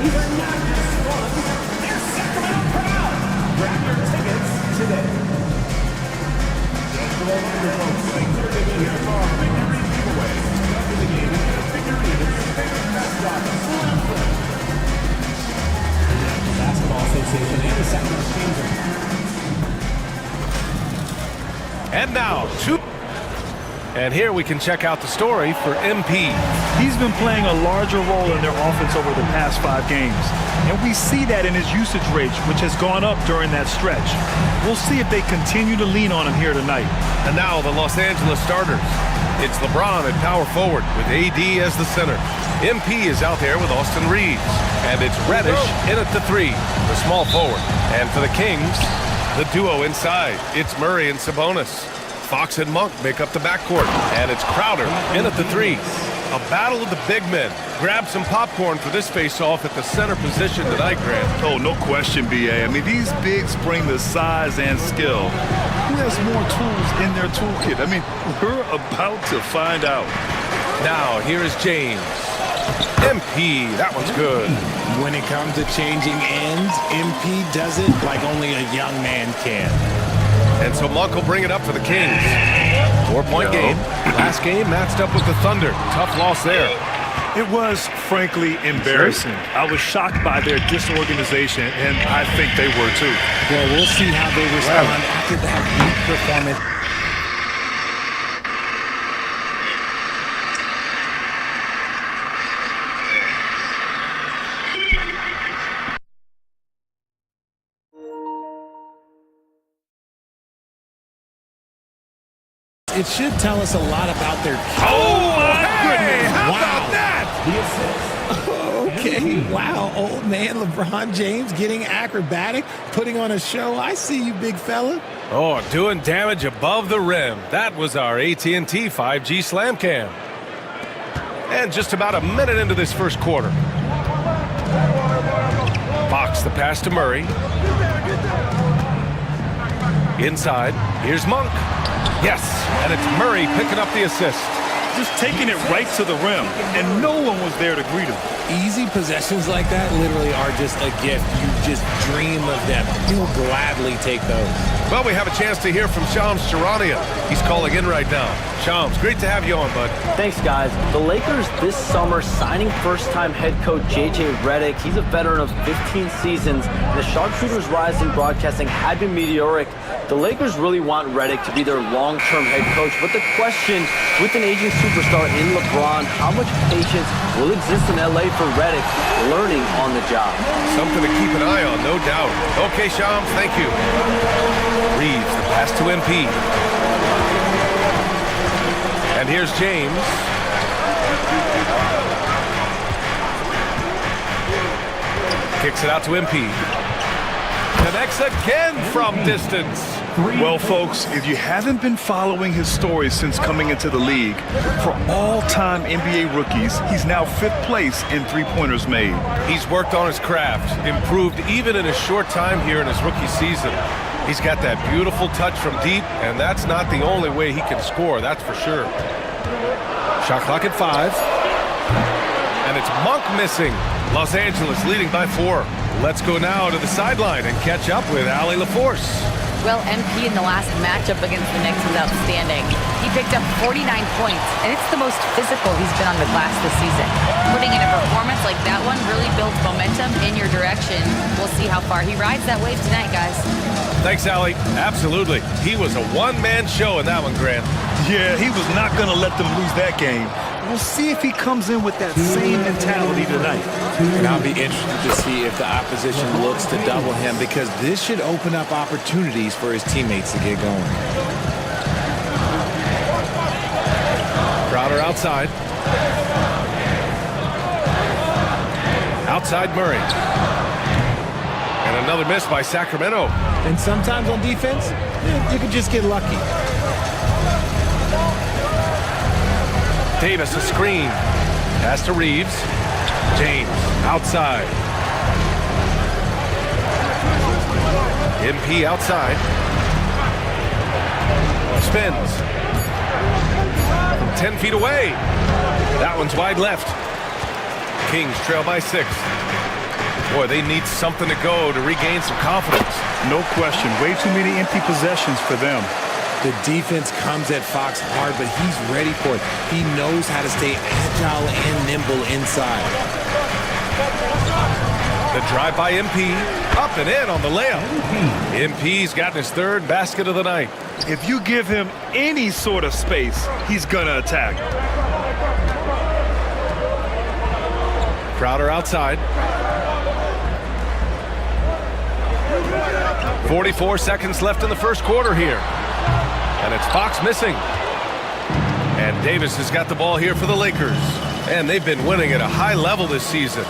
Even not just fun, they're Sacramento proud. Grab your tickets today. Just for the longer folks, things are going to be here for our figurine giveaway. After the game, figurines, favorite mascot, Slam Flip. The Basketball Association and the Sacramento Kings are. And now, and here we can check out the story for MP. He's been playing a larger role in their offense over the past 5 games. And we see that in his usage rate, which has gone up during that stretch. We'll see if they continue to lean on him here tonight. And now the Los Angeles starters. It's LeBron at power forward with AD as the center. MP is out there with Austin Reeves. And it's Reddish in at the 3, the small forward. And for the Kings, the duo inside. It's Murray and Sabonis. Fox and Monk make up the backcourt. And it's Crowder in at the 3. A battle of the big men. Grab some popcorn for this face-off at the center position tonight, Grant. Oh, no question, B.A. I mean, these bigs bring the size and skill. Who has more tools in their toolkit? I mean, we're about to find out. Now, here is James. MP, that one's good. When it comes to changing ends, MP does it like only a young man can. And so Monk will bring it up for the Kings. 4-point game. Last game matched up with the Thunder. Tough loss there. It was, frankly, embarrassing. I was shocked by their disorganization, and I think they were too. Well, we'll see how they respond after that weak performance. It should tell us a lot about their... Oh, my goodness! How about that? Okay, wow. Old man LeBron James getting acrobatic, putting on a show. I see you, big fella. Oh, doing damage above the rim. That was our AT&T 5G Slam Cam. And just about a minute into this first quarter. Fox the pass to Murray. Inside, here's Monk. Yes, and it's Murray picking up the assist. Just taking it right to the rim, and no one was there to greet him. Easy possessions like that literally are just a gift. You just dream of them. You'll gladly take those. Well, we have a chance to hear from Shams Charania. He's calling in right now. Shams, great to have you on, bud. Thanks, guys. The Lakers this summer signing first-time head coach J.J. Redick. He's a veteran of 15 seasons. The sharpshooter's rise in broadcasting had been meteoric. The Lakers really want Redick to be their long-term head coach. But the question, with an aging superstar in LeBron, how much patience will exist in L.A. for Redick learning on the job? Something to keep an eye on, no doubt. Okay, Shams, thank you. Reeves, the pass to MP. And here's James. Kicks it out to MP. Connects again from distance. Well, folks, if you haven't been following his story since coming into the league, for all-time NBA rookies, he's now 5th place in three-pointers made. He's worked on his craft, improved even in a short time here in his rookie season. He's got that beautiful touch from deep, and that's not the only way he can score, that's for sure. Shot clock at 5. And it's Monk missing. Los Angeles leading by 4. Let's go now to the sideline and catch up with Allie LaForce. Well, MP in the last matchup against the Knicks was outstanding. He picked up 49 points, and it's the most physical he's been on the glass this season. Putting in a performance like that one really builds momentum in your direction. We'll see how far he rides that wave tonight, guys. Thanks, Allie. Absolutely. He was a one-man show in that one, Grant. Yeah, he was not going to let them lose that game. We'll see if he comes in with that same mentality tonight. And I'll be interested to see if the opposition looks to double him, because this should open up opportunities for his teammates to get going. Crowder outside. Outside Murray. And another miss by Sacramento. And sometimes on defense, you can just get lucky. Davis a screen. Pass to Reeves. James outside. MP outside. Spins. From 10 feet away. That one's wide left. Kings trail by 6. Boy, they need something to go to regain some confidence. No question. Way too many empty possessions for them. The defense comes at Fox hard, but he's ready for it. He knows how to stay agile and nimble inside. The drive by MP, up and in on the layup. MP's gotten his third basket of the night. If you give him any sort of space, he's gonna attack. Crowder outside. 44 seconds left in the first quarter here. And it's Fox missing. And Davis has got the ball here for the Lakers. And they've been winning at a high level this season.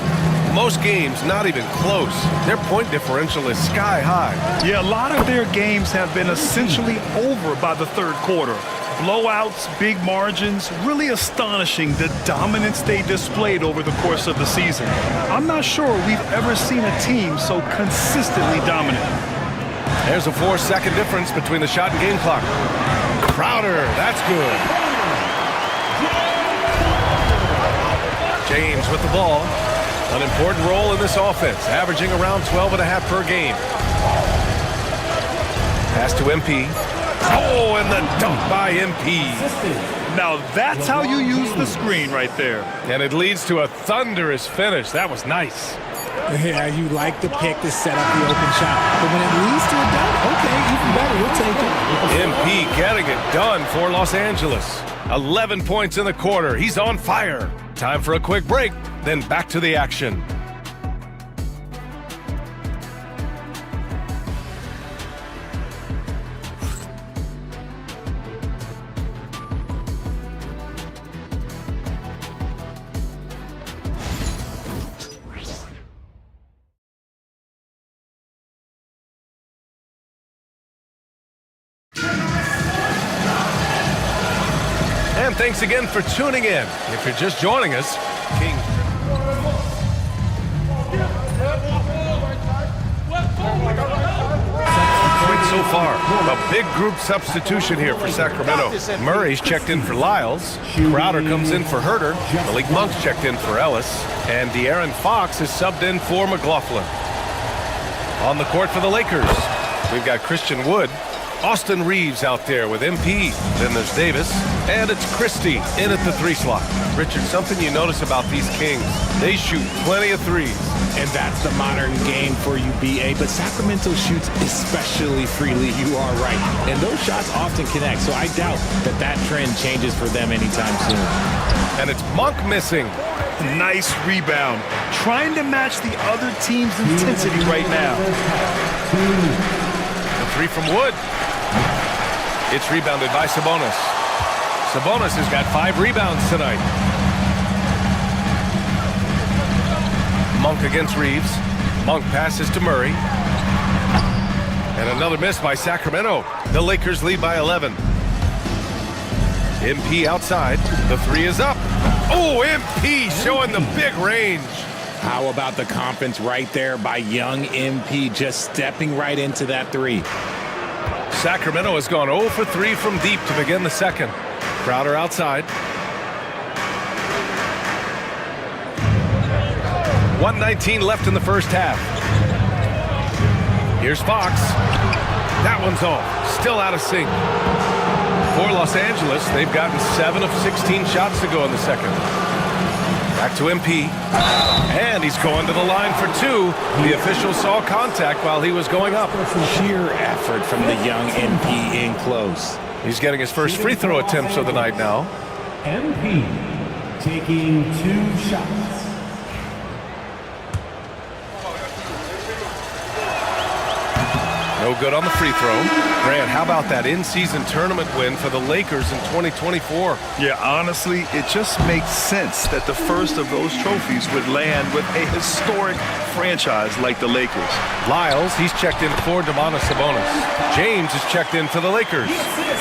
Most games not even close. Their point differential is sky high. Yeah, a lot of their games have been essentially over by the third quarter. Blowouts, big margins, really astonishing the dominance they displayed over the course of the season. I'm not sure we've ever seen a team so consistently dominant. There's a 4-second difference between the shot and game clock. Crowder, that's good. James with the ball. An important role in this offense, averaging around 12.5 per game. Pass to MP. Oh, and the dunk by MP. Now that's how you use the screen right there. And it leads to a thunderous finish. That was nice. Yeah, you like the pick to set up the open shot. But when it leads to a dunk, okay, even better, we'll take it. MP getting it done for Los Angeles. 11 points in the quarter. He's on fire. Time for a quick break, then back to the action. And thanks again for tuning in. If you're just joining us, King. So far, a big group substitution here for Sacramento. Murray's checked in for Lyles. Crowder comes in for Herter. Malik Monk's checked in for Ellis. And De'Aaron Fox is subbed in for McLaughlin. On the court for the Lakers, we've got Christian Wood. Austin Reeves out there with MP. Then there's Davis. And it's Christie in at the 3 slot. Richard, something you notice about these Kings, they shoot plenty of threes. And that's the modern game for you, BA. But Sacramento shoots especially freely. You are right. And those shots often connect. So I doubt that trend changes for them anytime soon. And it's Monk missing. Nice rebound. Trying to match the other team's intensity right now. The 3 from Wood. It's rebounded by Sabonis. Sabonis has got 5 rebounds tonight. Monk against Reeves. Monk passes to Murray. And another miss by Sacramento. The Lakers lead by 11. MP outside. The 3 is up. Oh, MP showing the big range. How about the confidence right there by young MP, just stepping right into that 3. Sacramento has gone 0 for 3 from deep to begin the second. Crowder outside. 1:19 left in the first half. Here's Fox. That one's off. Still out of sync. For Los Angeles, they've gotten 7 of 16 shots to go in the second. Back to MP. And he's going to the line for 2. The official saw contact while he was going up. Sheer effort from the young MP in close. He's getting his first free throw attempts of the night now. MP taking 2 shots. No good on the free throw. Grant, how about that in-season tournament win for the Lakers in 2024? Yeah, honestly, it just makes sense that the first of those trophies would land with a historic franchise like the Lakers. Lyles, he's checked in for Domantas Sabonis. James is checked in for the Lakers.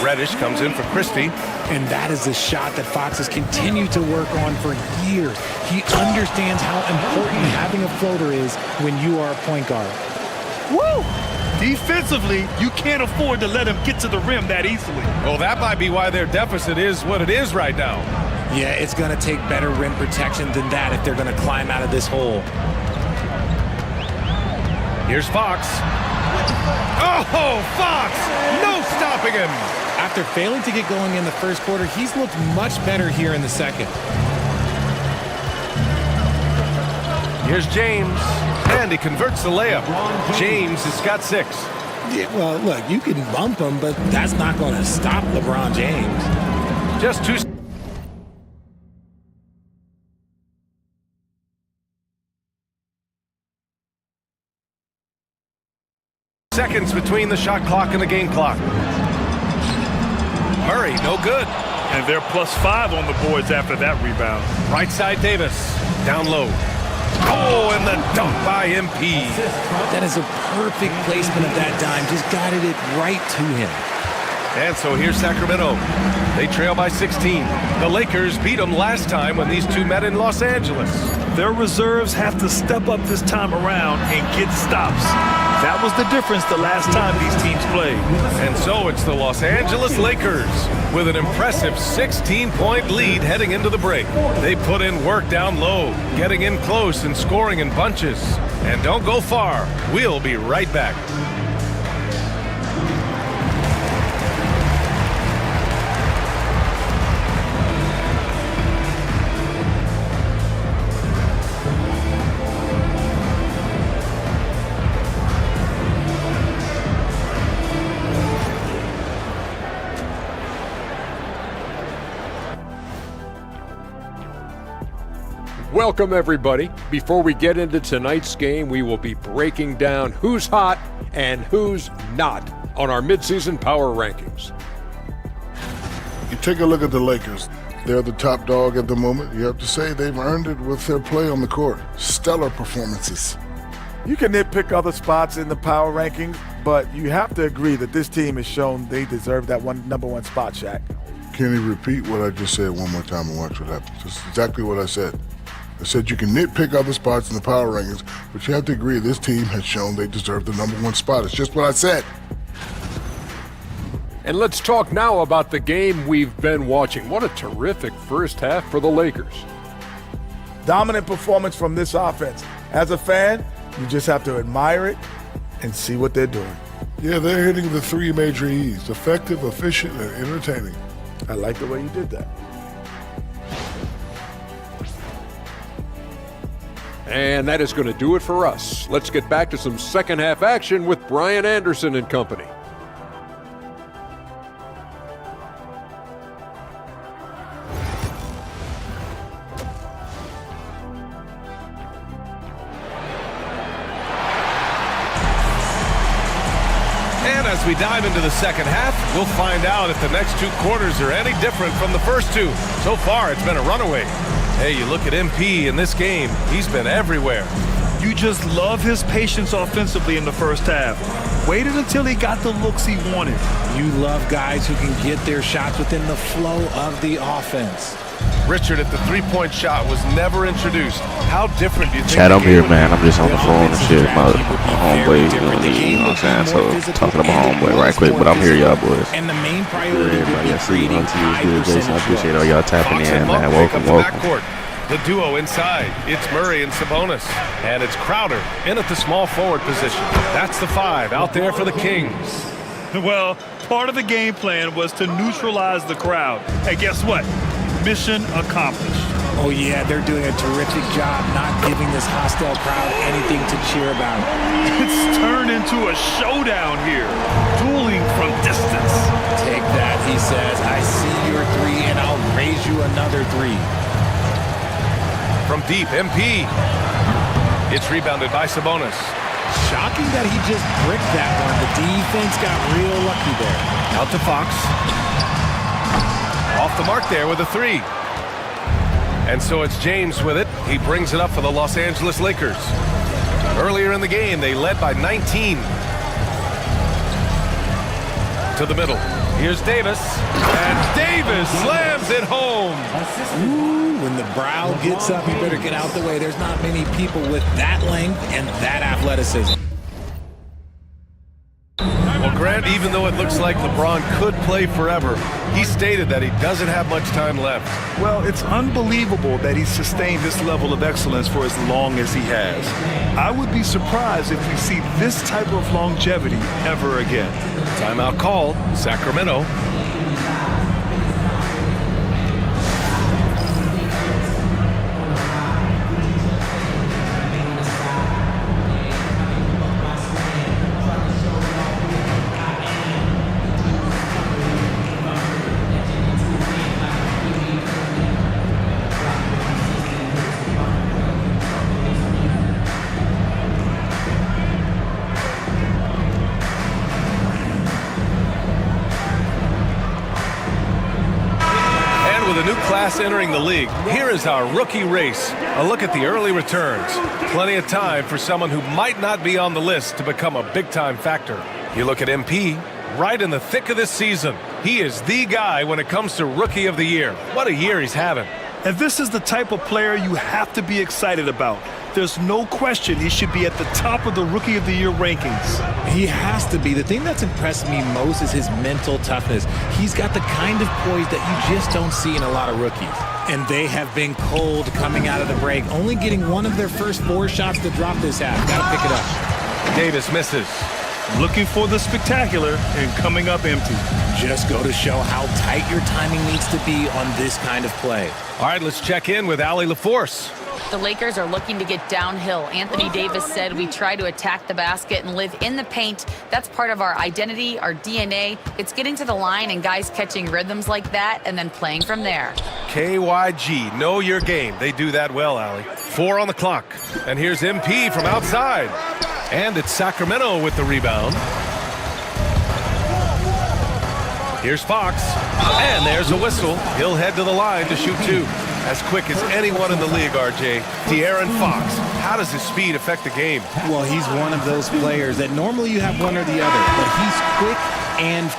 Reddish comes in for Christie. And that is a shot that Fox has continued to work on for years. He understands how important having a floater is when you are a point guard. Woo! Defensively, you can't afford to let him get to the rim that easily. Well, that might be why their deficit is what it is right now. Yeah, it's going to take better rim protection than that if they're going to climb out of this hole. Here's Fox. Oh, Fox! No stopping him! After failing to get going in the first quarter, he's looked much better here in the second. Here's James, and he converts the layup. James has got 6. Yeah, well, look, you can bump him, but that's not going to stop LeBron James. Just 2 seconds between the shot clock and the game clock. Murray, no good. And they're +5 on the boards after that rebound. Right side Davis, down low. Oh, and the dunk by MP. That is a perfect placement of that dime. Just guided it right to him. And so here's Sacramento. They trail by 16. The Lakers beat them last time when these two met in Los Angeles. Their reserves have to step up this time around and get stops. That was the difference the last time these teams played. And so it's the Los Angeles Lakers with an impressive 16-point lead heading into the break. They put in work down low, getting in close and scoring in bunches. And don't go far. We'll be right back. Welcome, everybody. Before we get into tonight's game, we will be breaking down who's hot and who's not on our midseason power rankings. You take a look at the Lakers. They're the top dog at the moment. You have to say they've earned it with their play on the court. Stellar performances. You can nitpick other spots in the power rankings, but you have to agree that this team has shown they deserve that number one spot, Shaq. Can you repeat what I just said one more time and watch what happens? That's exactly what I said. I said you can nitpick other spots in the power rankings, but you have to agree this team has shown they deserve the number one spot. It's just what I said. And let's talk now about the game we've been watching. What a terrific first half for the Lakers. Dominant performance from this offense. As a fan, you just have to admire it and see what they're doing. Yeah, they're hitting the 3 major E's: effective, efficient, and entertaining. I like the way you did that. And that is going to do it for us. Let's get back to some second half action with Brian Anderson and company. And as we dive into the second half, we'll find out if the next 2 quarters are any different from the first 2. So far, it's been a runaway. Hey, you look at MP in this game, he's been everywhere. You just love his patience offensively in the first half. Waited until he got the looks he wanted. You love guys who can get their shots within the flow of the offense. Richard at the 3-point shot was never introduced. How different do you think? Chad, I'm here, man. I'm just on the phone and shit. My homeboy, you know what I'm saying? So, talking to my homeboy right quick, but I'm here, y'all boys. And the main priority Everybody, I see you on TV. Good, Jason. I appreciate all y'all tapping in, man. Welcome. The duo inside, it's Murray and Sabonis. And it's Crowder in at the small forward position. That's the 5 out there for the Kings. Well, part of the game plan was to neutralize the crowd. Hey, guess what? Mission accomplished. Oh, yeah, they're doing a terrific job not giving this hostile crowd anything to cheer about. It's turned into a showdown here. Dueling from distance. Take that, he says. I see your 3, and I'll raise you another 3. From deep, MP. It's rebounded by Sabonis. Shocking that he just bricked that one. The defense got real lucky there. Out to Fox. Off the mark there with a 3. And so it's James with it. He brings it up for the Los Angeles Lakers. Earlier in the game, they led by 19. To the middle. Here's Davis. And Davis slams it home. Ooh, when the brow gets up, you better get out the way. There's not many people with that length and that athleticism. Well, Grant, And even though it looks like LeBron could play forever, he stated that he doesn't have much time left. Well, it's unbelievable that he's sustained this level of excellence for as long as he has. I would be surprised if we see this type of longevity ever again. Timeout called, Sacramento. Entering the league, here is our rookie race. A look at the early returns. Plenty of time for someone who might not be on the list to become a big-time factor. You look at MP, right in the thick of this season. He is the guy when it comes to Rookie of the Year. What a year he's having. And this is the type of player you have to be excited about. There's no question he should be at the top of the Rookie of the Year rankings. He has to be. The thing that's impressed me most is his mental toughness. He's got the kind of poise that you just don't see in a lot of rookies. And they have been cold coming out of the break, only getting one of their first 4 shots to drop this half. Got to pick it up. Davis misses. Looking for the spectacular and coming up empty. Just go to show how tight your timing needs to be on this kind of play. All right, let's check in with Allie LaForce. The Lakers are looking to get downhill. Anthony Davis said we try to attack the basket and live in the paint. That's part of our identity, our DNA. It's getting to the line and guys catching rhythms like that and then playing from there. KYG, know your game. They do that well, Allie. 4 on the clock. And here's MP from outside. And it's Sacramento with the rebound. Here's Fox. And there's a whistle. He'll head to the line to shoot 2. As quick as anyone in the league, RJ. De'Aaron Fox. How does his speed affect the game? Well, he's one of those players that normally you have one or the other, but he's quick and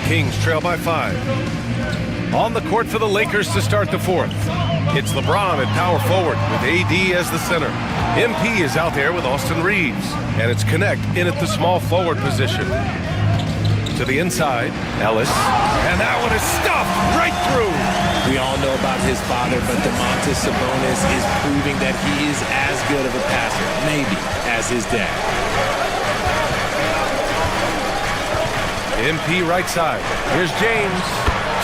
Kings trail by 5. On the court for the Lakers to start the 4th. It's LeBron at power forward with AD as the center. MP is out there with Austin Reeves. And it's Connect in at the small forward position. To the inside, Ellis. And that one is stuffed right through. We all know about his father, but Domantas Sabonis is proving that he is as good of a passer, maybe, as his dad. MP right side. Here's James.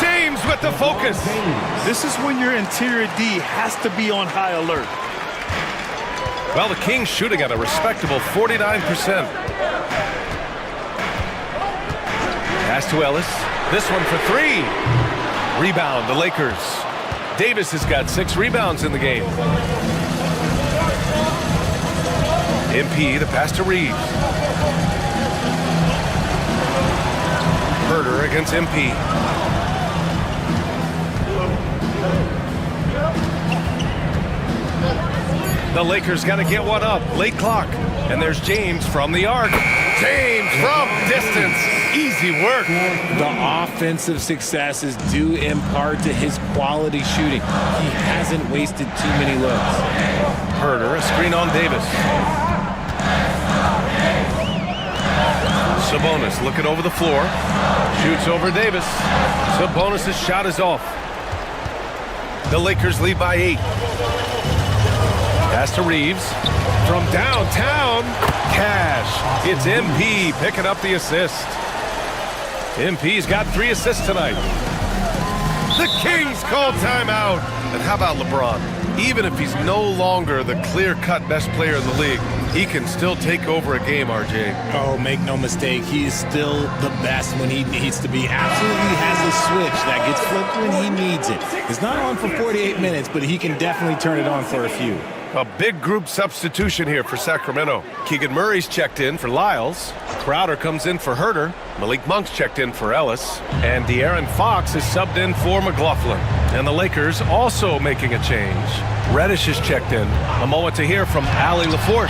James with the focus. This is when your interior D has to be on high alert. Well, the Kings shooting at a respectable 49%. Pass to Ellis. This one for 3. Rebound, the Lakers. Davis has got 6 rebounds in the game. MP, the pass to Reeves. Herder against MP. The Lakers got to get one up. Late clock. And there's James from the arc. James from distance. Easy work. The offensive success is due in part to his quality shooting. He hasn't wasted too many looks. Herder, a screen on Davis. Sabonis looking over the floor. Shoots over Davis. Sabonis' shot is off. The Lakers lead by 8. Pass to Reeves. From downtown, Cash. It's MP picking up the assist. MP's got 3 assists tonight. The Kings call timeout. And how about LeBron? Even if he's no longer the clear-cut best player in the league, he can still take over a game, RJ. Oh, make no mistake, he is still the best when he needs to be. Absolutely has a switch that gets flipped when he needs it. It's not on for 48 minutes, but he can definitely turn it on for a few. A big group substitution here for Sacramento. Keegan Murray's checked in for Lyles. Crowder comes in for Herder. Malik Monk's checked in for Ellis. And De'Aaron Fox is subbed in for McLaughlin. And the Lakers also making a change. Reddish is checked in. A moment to hear from Allie LaForce.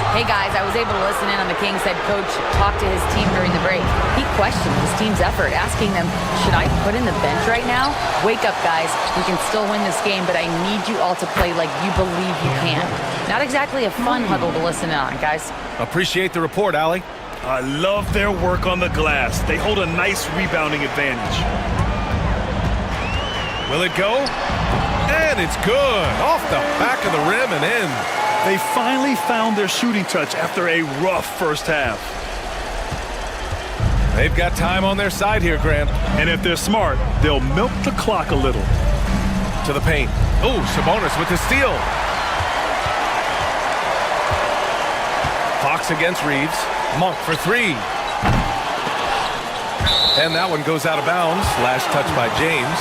Hey guys, I was able to listen in on the Kings head coach talk to his team during the break. He questioned his team's effort, asking them, should I put in the bench right now? Wake up, guys. We can still win this game, but I need you all to play like you believe you can. Not exactly a fun huddle to listen in on, guys. Appreciate the report, Allie. I love their work on the glass. They hold a nice rebounding advantage. Will it go? And it's good. Off the back of the rim and in. They finally found their shooting touch after a rough first half. They've got time on their side here, Grant. And if they're smart, they'll milk the clock a little. To the paint. Oh, Sabonis with the steal. Fox against Reeves. Monk for three. And that one goes out of bounds. Last touch by James.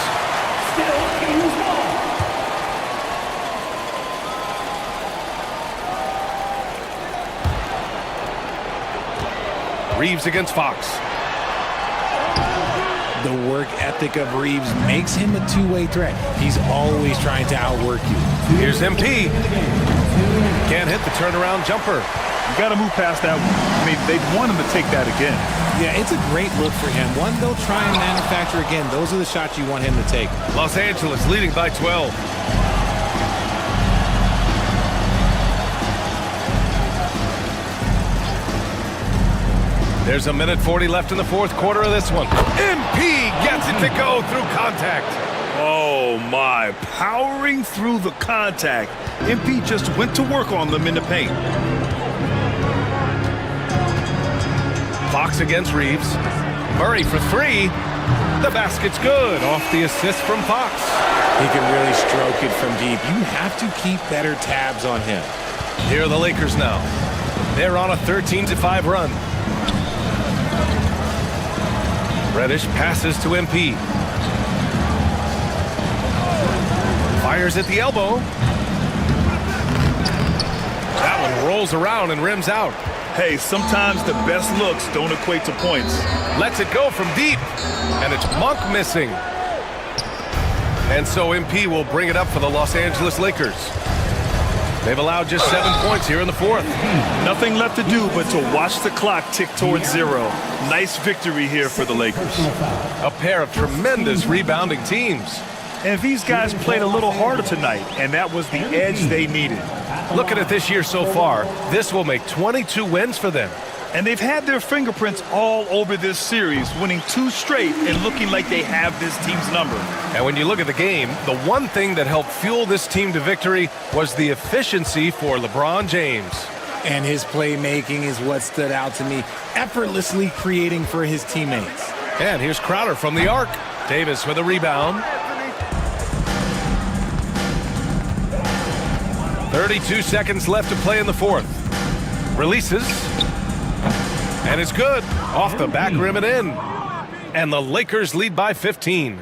Reeves against Fox. The work ethic of Reeves makes him a two-way threat. He's always trying to outwork you. Here's MP. Can't hit the turnaround jumper. You got to move past that one. I mean, they'd want him to take that again. Yeah, it's a great look for him. One they'll try and manufacture again. Those are the shots you want him to take. Los Angeles leading by 12. There's a minute 40 left in the fourth quarter of this one. MP gets it to go through contact. Oh, my. Powering through the contact. MP just went to work on them in the paint. Fox against Reeves. Murray for three. The basket's good. Off the assist from Fox. He can really stroke it from deep. You have to keep better tabs on him. Here are the Lakers now. They're on a 13-5 run. Reddish passes to MP. Fires at the elbow. That one rolls around and rims out. Hey, sometimes the best looks don't equate to points. Lets it go from deep. And it's Monk missing. And so MP will bring it up for the Los Angeles Lakers. They've allowed just 7 points here in the fourth. Nothing left to do but to watch the clock tick towards zero. Nice victory here for the Lakers. A pair of tremendous rebounding teams. And these guys played a little harder tonight, and that was the edge they needed. Looking at this year so far, this will make 22 wins for them. And they've had their fingerprints all over this series, winning 2 straight and looking like they have this team's number. And when you look at the game, the one thing that helped fuel this team to victory was the efficiency for LeBron James. And his playmaking is what stood out to me, effortlessly creating for his teammates. And here's Crowder from the arc. Davis with a rebound. 32 seconds left to play in the fourth. Releases. And it's good. Off the back rim and in. And the Lakers lead by 15.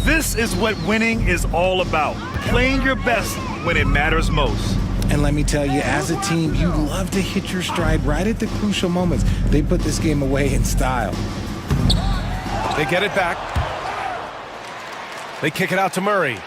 This is what winning is all about. Playing your best when it matters most. And let me tell you, as a team, you love to hit your stride right at the crucial moments. They put this game away in style. They get it back. They kick it out to Murray.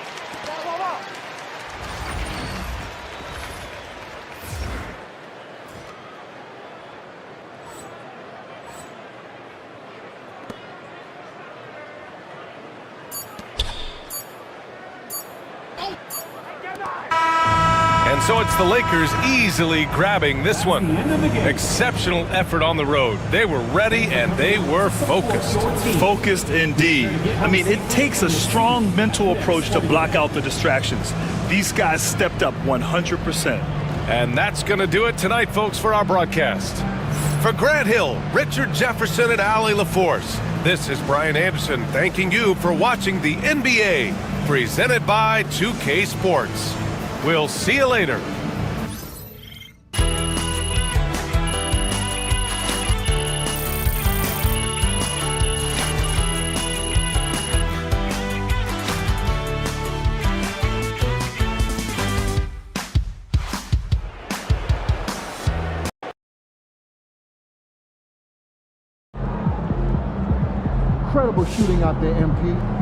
And so it's the Lakers easily grabbing this one. Exceptional effort on the road. They were ready and they were focused. Focused indeed. I mean, it takes a strong mental approach to block out the distractions. These guys stepped up 100%. And that's going to do it tonight, folks, for our broadcast. For Grant Hill, Richard Jefferson, and Allie LaForce, this is Brian Anderson thanking you for watching the NBA, presented by 2K Sports. We'll see you later. Incredible shooting out there, MP.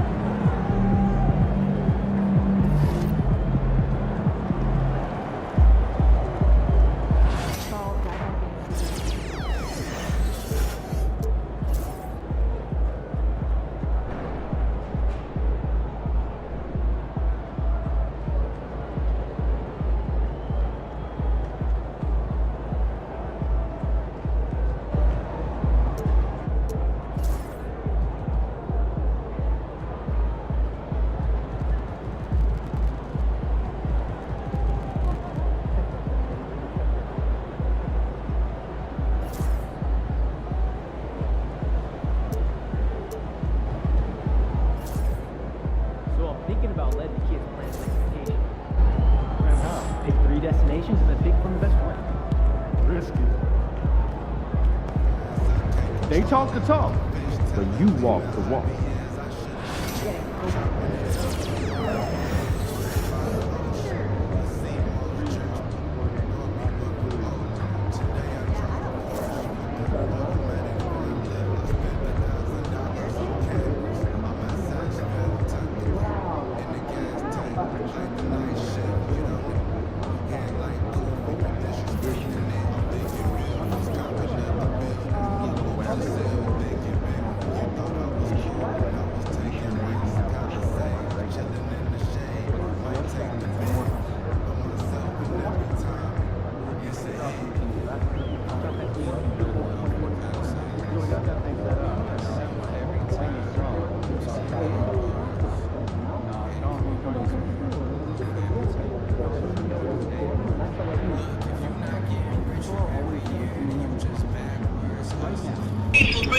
They talk the talk, but you walk the walk.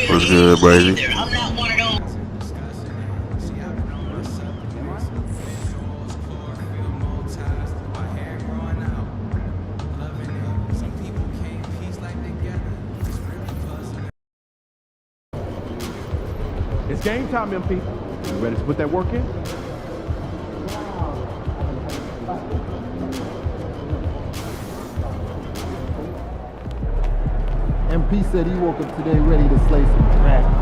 What's good, Brady? It's game time, MP. You ready to put that work in? MP said he woke up today ready to slay some dragons.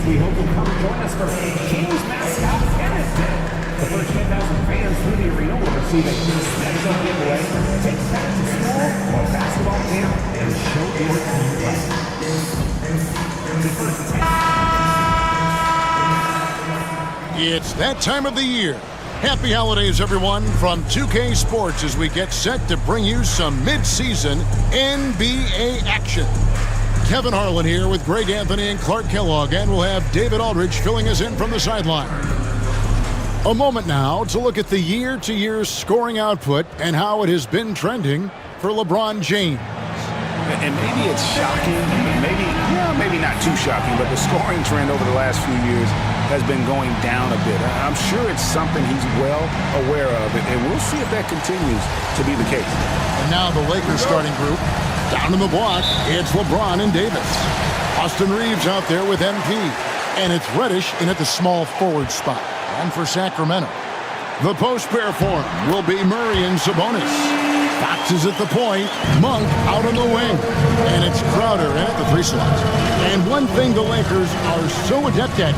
We hope you'll come join us for King's mascot Kenneth. The first 10,000 fans through the arena will receive a special giveaway. Take back to school or basketball camp and show your team love. It's that time of the year. Happy holidays, everyone, from 2K Sports as we get set to bring you some mid-season NBA action. Kevin Harlan here with Greg Anthony and Clark Kellogg, and we'll have David Aldridge filling us in from the sideline. A moment now to look at the year-to-year scoring output and how it has been trending for LeBron James. And maybe it's shocking, maybe not too shocking, but the scoring trend over the last few years has been going down a bit. I'm sure it's something he's well aware of, and we'll see if that continues to be the case. And now the Lakers starting group. Down in the block, it's LeBron and Davis. Austin Reeves out there with MP. And it's Reddish in at the small forward spot. And for Sacramento, the post pair form will be Murray and Sabonis. Fox is at the point, Monk out on the wing. And it's Crowder at the 3 slot. And one thing the Lakers are so adept at,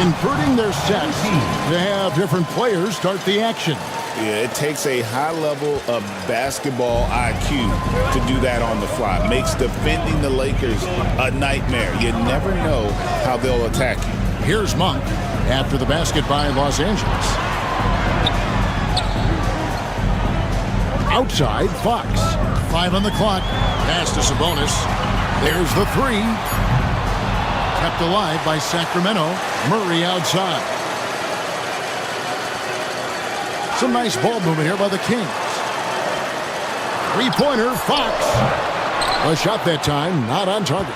inverting their sets to have different players start the action. Yeah, it takes a high level of basketball IQ to do that on the fly. Makes defending the Lakers a nightmare. You never know how they'll attack you. Here's Monk after the basket by Los Angeles. Outside, Fox. 5 on the clock. Pass to Sabonis. There's the 3. Kept alive by Sacramento. Murray outside. Some nice ball movement here by the Kings. 3-pointer, Fox. A shot that time, not on target.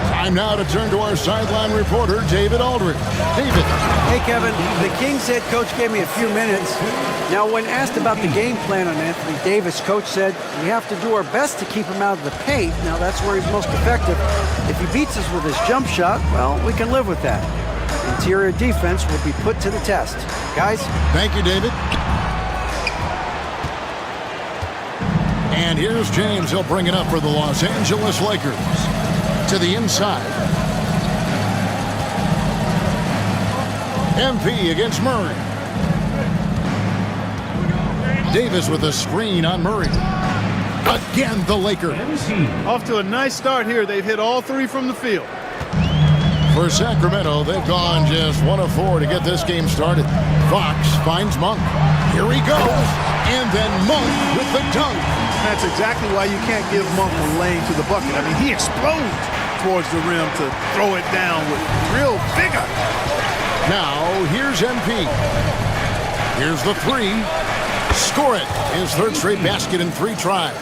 Time now to turn to our sideline reporter, David Aldridge. David. Hey, Kevin. The Kings head coach gave me a few minutes. Now, when asked about the game plan on Anthony Davis, coach said, we have to do our best to keep him out of the paint. Now, that's where he's most effective. If he beats us with his jump shot, well, we can live with that. Interior defense will be put to the test. Guys? Thank you, David. And here's James. He'll bring it up for the Los Angeles Lakers. To the inside. MP against Murray. Davis with a screen on Murray. Again, the Lakers. Off to a nice start here. They've hit all three from the field. For Sacramento, they've gone just 1 of 4 to get this game started. Fox finds Monk. Here he goes. And then Monk with the dunk. That's exactly why you can't give Monk a lane to the bucket. I mean, he explodes towards the rim to throw it down with real vigor. Now, here's MP. Here's the three. Score it. His third straight basket in 3 tries.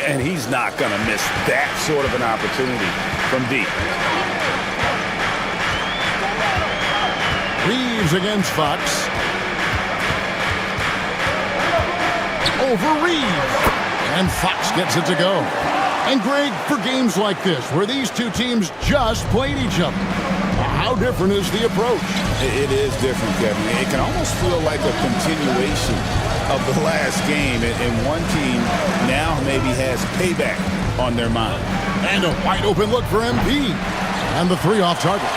And he's not going to miss that sort of an opportunity from deep. Reeves against Fox. Over Reeves. And Fox gets it to go. And Greg, for games like this, where these two teams just played each other, how different is the approach? It is different, Kevin. It can almost feel like a continuation of the last game, and one team now maybe has payback on their mind. And a wide open look for MP. And the 3 off target.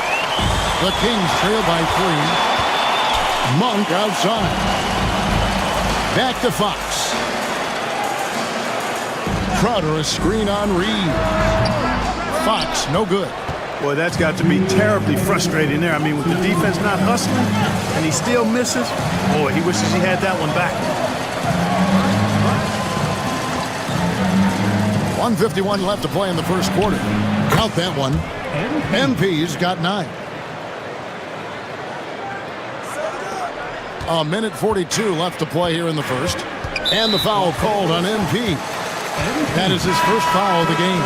The Kings trail by 3. Monk outside. Back to Fox. Crowder a screen on Reed. Fox no good. Boy, that's got to be terribly frustrating there. I mean, with the defense not hustling and he still misses, boy, he wishes he had that one back. 1:51 left to play in the first quarter. Count that one. MP's got 9. A minute 42 left to play here in the first. And the foul called on MP. That is his first foul of the game.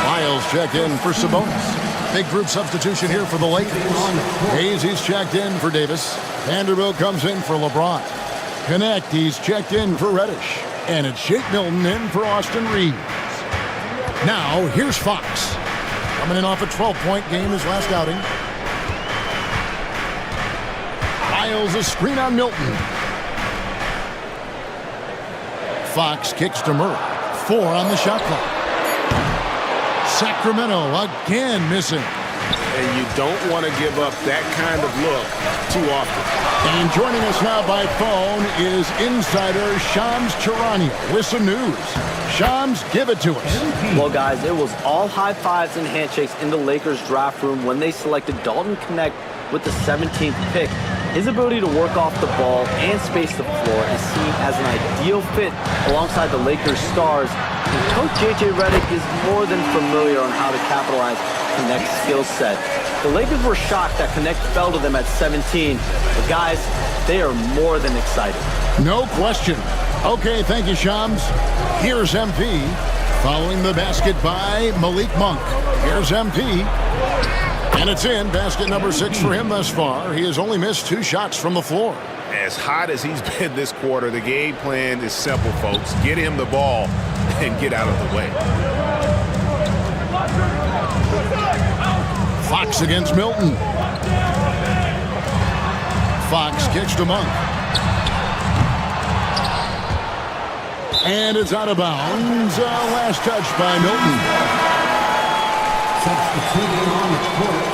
Miles checked in for Sabonis. Big group substitution here for the Lakers. He's checked in for Davis. Vanderbilt comes in for LeBron. Connect, he's checked in for Reddish. And it's Shake Milton in for Austin Reeves. Now, here's Fox. Coming in off a 12-point game his last outing. Miles a screen on Milton. Fox kicks to Murray. 4 on the shot clock. Sacramento again missing. And you don't want to give up that kind of look too often. And joining us now by phone is insider Shams Charania with some news. Shams, give it to us. Well, guys, it was all high fives and handshakes in the Lakers draft room when they selected Dalton Connect with the 17th pick. His ability to work off the ball and space the floor is seen as an ideal fit alongside the Lakers stars. And Coach J.J. Redick is more than familiar on how to capitalize Connect's skill set. The Lakers were shocked that Connect fell to them at 17. But guys, they are more than excited. No question. Okay, thank you, Shams. Here's MP. Following the basket by Malik Monk. Here's MP. And it's in. Basket number 6 for him thus far. He has only missed 2 shots from the floor. As hot as he's been this quarter, the game plan is simple, folks. Get him the ball and get out of the way. Fox against Milton. Fox kicks to Monk. And it's out of bounds. Last touch by Milton. Substituting on the court.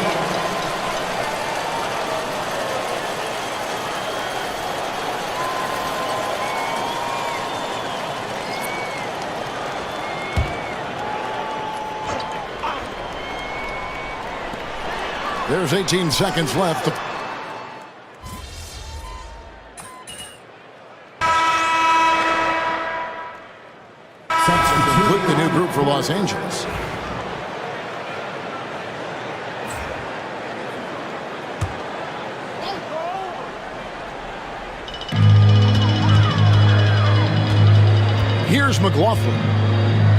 There's 18 seconds left. Complete the new group for Los Angeles. Here's McLaughlin.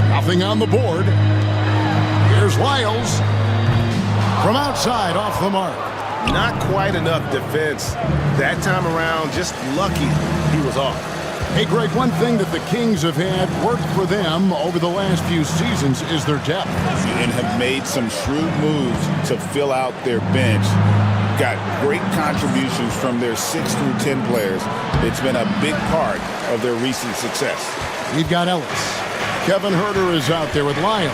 Nothing on the board. Here's Lyles. From outside, off the mark. Not quite enough defense that time around. Just lucky he was off. Hey, Greg, one thing that the Kings have had work for them over the last few seasons is their depth. And have made some shrewd moves to fill out their bench. Got great contributions from their 6 through 10 players. It's been a big part of their recent success. We've got Ellis. Kevin Huerter is out there with Lyles.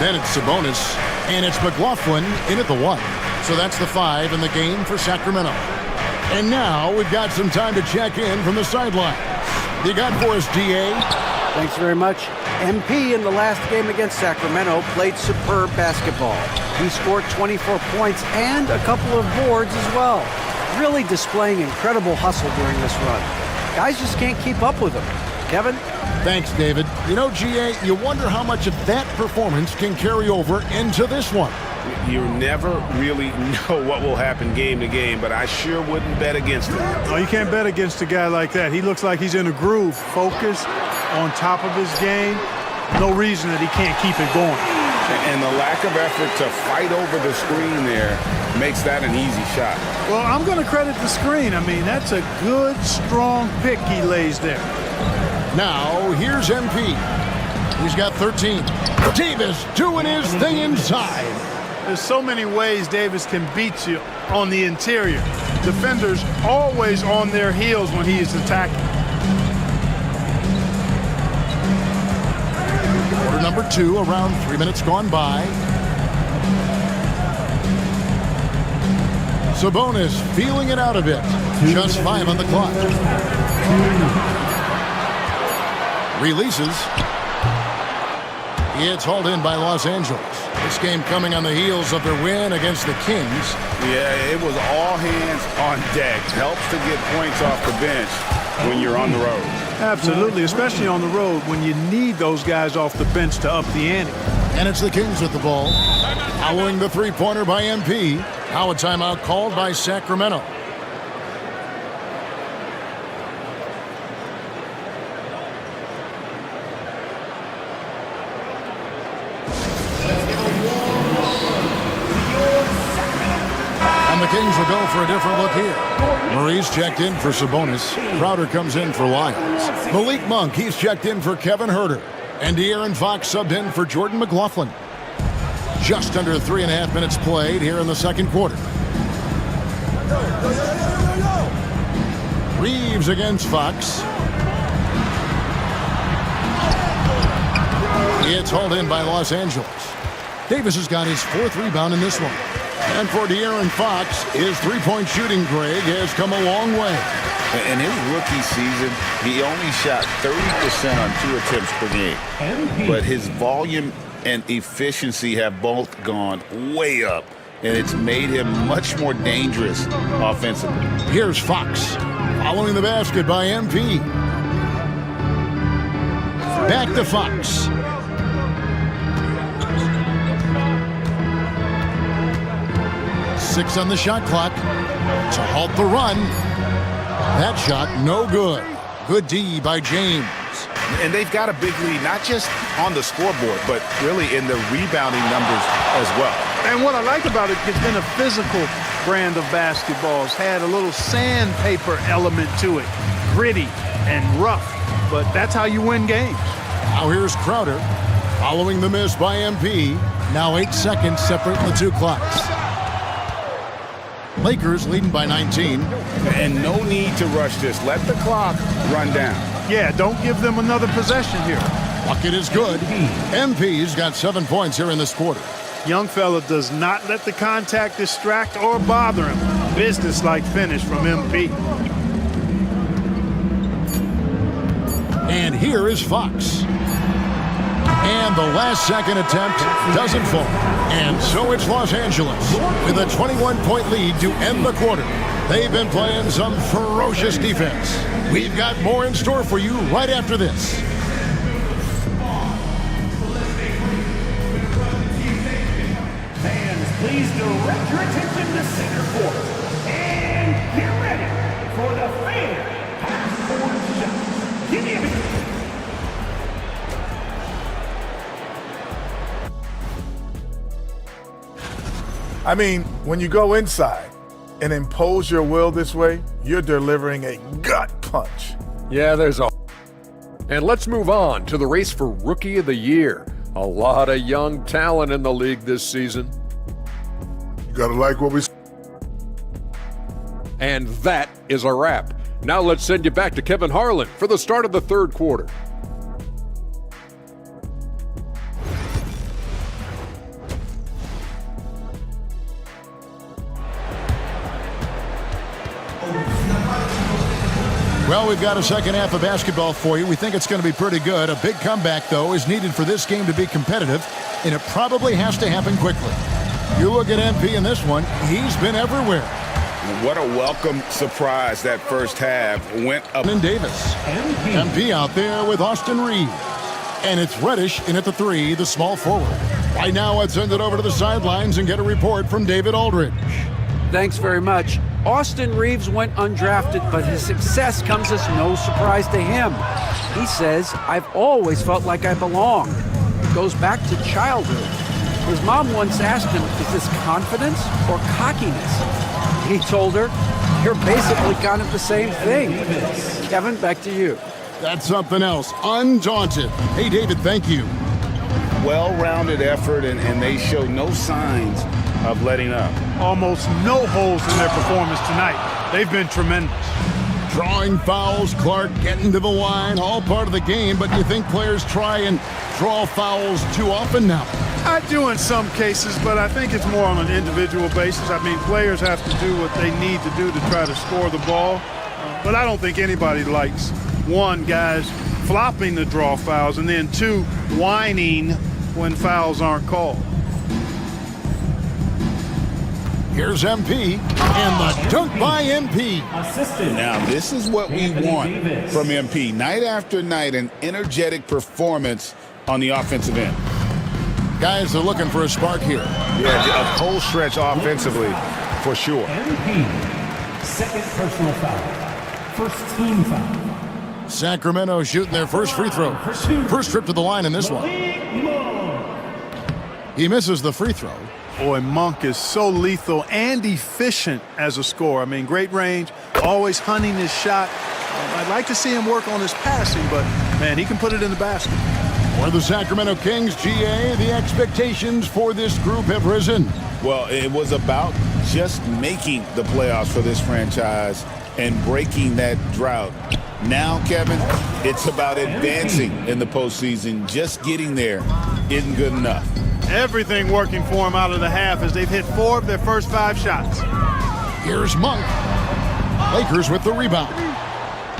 Then it's Sabonis. And it's McLaughlin in at the 1. So that's the 5 in the game for Sacramento. And now we've got some time to check in from the sidelines. You got for us, DA? Thanks very much. MP in the last game against Sacramento played superb basketball. He scored 24 points and a couple of boards as well. Really displaying incredible hustle during this run. Guys just can't keep up with him. Kevin? Thanks, David. You know, GA, you wonder how much of that performance can carry over into this one. You never really know what will happen game to game, but I sure wouldn't bet against him. Oh, you can't bet against a guy like that. He looks like he's in a groove, focused, on top of his game. No reason that he can't keep it going. And the lack of effort to fight over the screen there makes that an easy shot. Well, I'm going to credit the screen. I mean, that's a good, strong pick he lays there. Now, here's MP. He's got 13. Davis doing his thing inside. There's so many ways Davis can beat you on the interior. Defenders always on their heels when he is attacking. Quarter number 2, around 3 minutes gone by. Sabonis feeling it out a bit. Just 5 on the clock. Releases. It's hauled in by Los Angeles. This game coming on the heels of their win against the Kings. Yeah, it was all hands on deck. Helps to get points off the bench when you're on the road. Absolutely, especially on the road when you need those guys off the bench to up the ante. And it's the Kings with the ball. Following the three-pointer by MP. Now a timeout called by Sacramento. And the Kings will go for a different look here. Murray's checked in for Sabonis. Crowder comes in for Lyons. Malik Monk, he's checked in for Kevin Huerter. And De'Aaron Fox subbed in for Jordan McLaughlin. Just under 3.5 minutes played here in the second quarter. Reeves against Fox. It's hauled in by Los Angeles. Davis has got his 4th rebound in this one. And for De'Aaron Fox, his three-point shooting, Greg, has come a long way. In his rookie season, he only shot 30% on 2 attempts per game. But his volume and efficiency have both gone way up, and it's made him much more dangerous offensively. Here's Fox, following the basket by MP. Back to Fox. Six on the shot clock to halt the run. That shot no good. Good D by James. And they've got a big lead, not just on the scoreboard, but really in the rebounding numbers as well. And what I like about it, it's been a physical brand of basketball. It's had a little sandpaper element to it. Gritty and rough, but that's how you win games. Now here's Crowder, following the miss by MP. Now 8 seconds separate the 2 clocks. Lakers leading by 19. And no need to rush this. Let the clock run down. Yeah, don't give them another possession here. Bucket is good. MP's got 7 points here in this quarter. Young fella does not let the contact distract or bother him. Business-like finish from MP. And here is Fox. And the last second attempt doesn't fall. And so it's Los Angeles with a 21-point lead to end the quarter. They've been playing some ferocious defense. We've got more in store for you right after this. Fans, please direct your attention to center court. And get ready for the fan half-court shot. Give me a I mean, when you go inside and impose your will this way, you're delivering a gut punch. Yeah, there's a... And let's move on to the race for Rookie of the Year. A lot of young talent in the league this season. You gotta like what we... And that is a wrap. Now let's send you back to Kevin Harlan for the start of the third quarter. Well, we've got a second half of basketball for you. We think it's going to be pretty good. A big comeback, though, is needed for this game to be competitive, and it probably has to happen quickly. You look at MP in this one, he's been everywhere. What a welcome surprise that first half went up. And Davis. MP out there with Austin Reeves. And it's Reddish in at the 3, the small forward. Right now, let's send it over to the sidelines and get a report from David Aldridge. Thanks very much. Austin Reeves went undrafted, but his success comes as no surprise to him. He says, "I've always felt like I belong." It goes back to childhood. His mom once asked him, "Is this confidence or cockiness?" He told her, "You're basically kind of the same thing." Kevin, back to you. That's something else. Undaunted. Hey, David, thank you. Well-rounded effort, and they show no signs of letting up. Almost no holes in their performance tonight. They've been tremendous. Drawing fouls, Clark getting to the line, all part of the game, but you think players try and draw fouls too often now? I do in some cases, but I think it's more on an individual basis. I mean, players have to do what they need to do to try to score the ball. But I don't think anybody likes, one, guys flopping the draw fouls, and then two, whining when fouls aren't called. Here's MP, and the dunk by MP. Now, this is what we want from MP. Night after night, an energetic performance on the offensive end. Guys are looking for a spark here. Yeah, a whole stretch offensively, for sure. MVP, second personal foul, first team foul. Sacramento shooting their first free throw. First trip to the line in this one. He misses the free throw. Boy, Monk is so lethal and efficient as a scorer. I mean, great range, always hunting his shot. I'd like to see him work on his passing, but, man, he can put it in the basket. For the Sacramento Kings, GA, the expectations for this group have risen. Well, it was about just making the playoffs for this franchise and breaking that drought. Now, Kevin, it's about advancing in the postseason. Just getting there isn't good enough. Everything working for him out of the half as they've hit 4 of their first 5 shots. Here's Monk. Lakers with the rebound.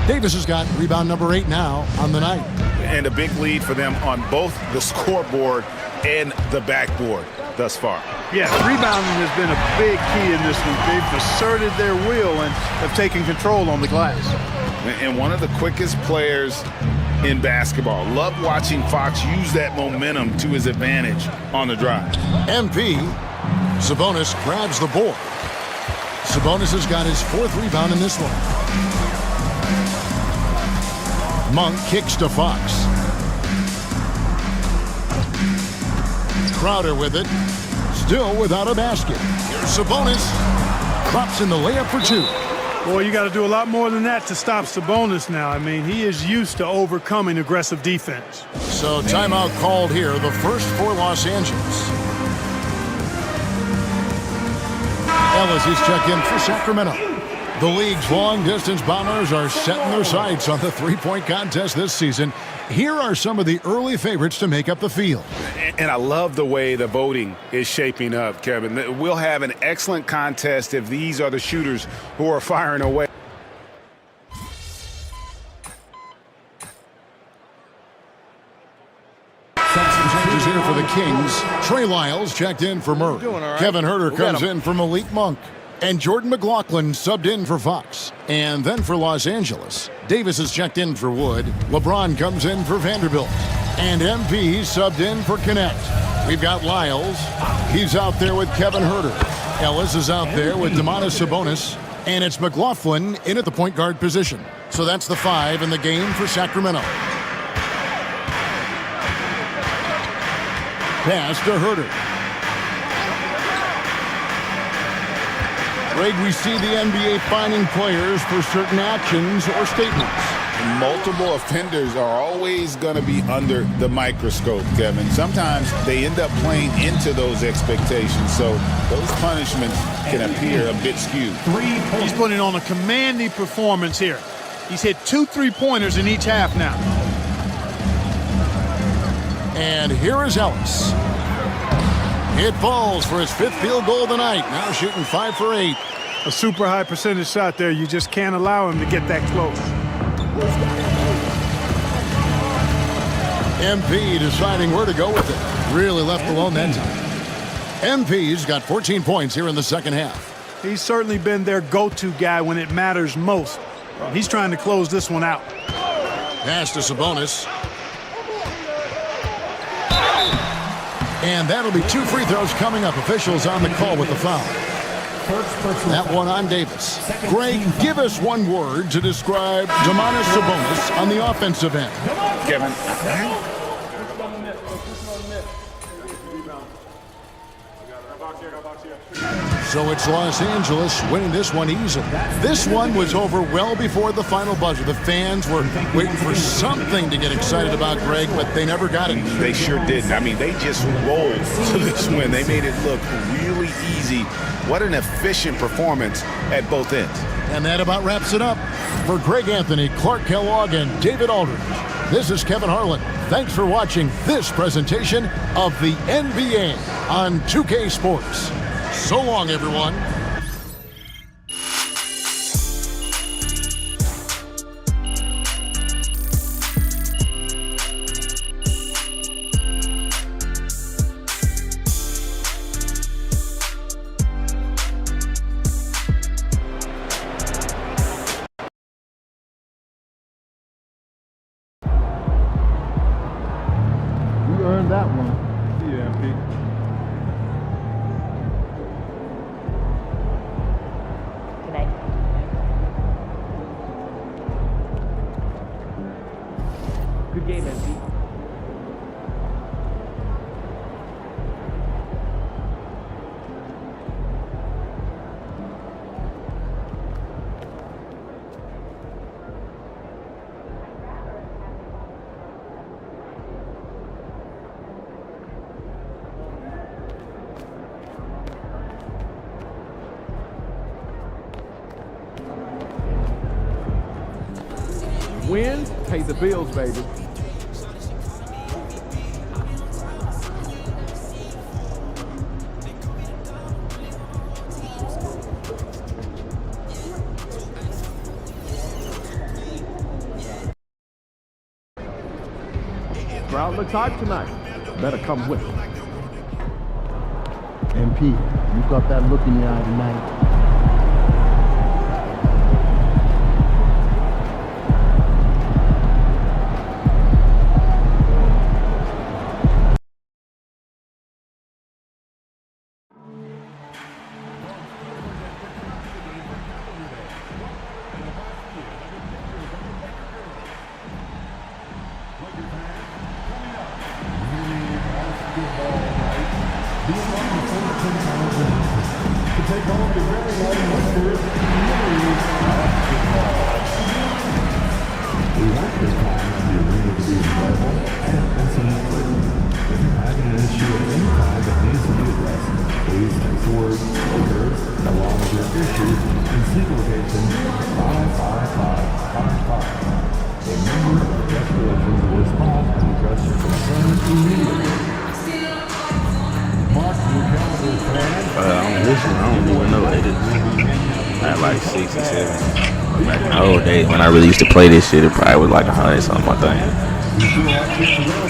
Davis has got rebound number 8 now on the night. And a big lead for them on both the scoreboard and the backboard thus far. Yeah, rebounding has been a big key in this one. They've asserted their will and have taken control on the glass. And one of the quickest players in basketball. Love watching Fox use that momentum to his advantage on the drive. MP, Sabonis grabs the board. Sabonis has got his 4th rebound in this one. Monk kicks to Fox. Crowder with it. Still without a basket. Here's Sabonis. Drops in the layup for 2. Boy, you got to do a lot more than that to stop Sabonis now. I mean, he is used to overcoming aggressive defense. So timeout called here, the first for Los Angeles. Ellis is checked in for Sacramento. The league's long-distance bombers are setting their sights on the three-point contest this season. Here are some of the early favorites to make up the field. And I love the way the voting is shaping up, Kevin. We'll have an excellent contest if these are the shooters who are firing away. Changes here for the Kings. Trey Lyles checked in for Murray. Kevin Huerter comes in for Malik Monk. And Jordan McLaughlin subbed in for Fox. And then for Los Angeles, Davis is checked in for Wood. LeBron comes in for Vanderbilt. And MP subbed in for Connect. We've got Lyles. He's out there with Kevin Huerter. Ellis is out there with Domantas Sabonis. And it's McLaughlin in at the point guard position. So that's the 5 in the game for Sacramento. Pass to Huerter. Greg, we see the NBA fining players for certain actions or statements. Multiple offenders are always going to be under the microscope, Kevin. Sometimes they end up playing into those expectations, so those punishments can appear a bit skewed. He's putting on a commanding performance here. He's hit 2 3-pointers in each half now. And here is Ellis. It falls for his 5th field goal of the night. Now shooting 5 for 8. A super high percentage shot there. You just can't allow him to get that close. MP deciding where to go with it. Really left alone that time. MP's got 14 points here in the second half. He's certainly been their go-to guy when it matters most. He's trying to close this one out. Pass to Sabonis. And that'll be 2 free throws coming up. Officials on the call with the foul. That one on Davis. Greg, give us one word to describe Domantas Sabonis on the offensive end. Kevin. So it's Los Angeles winning this one easily. This one was over well before the final buzzer. The fans were waiting for something to get excited about, Greg, but they never got it. They sure didn't. I mean, they just rolled to this win. They made it look really easy. What an efficient performance at both ends. And that about wraps it up. For Greg Anthony, Clark Kellogg, and David Aldridge, this is Kevin Harlan. Thanks for watching this presentation of the NBA on 2K Sports. So long, everyone. You earned that one. Yeah, MP. Good game, MP. Wins pay the bills, baby. Crowd looks hot tonight. Better come with it. MP, you got that look in your eye tonight. I don't even know what it is. I had like 6 or 7. Back in the old days when I really used to play this shit, it probably was like 100 something, I think.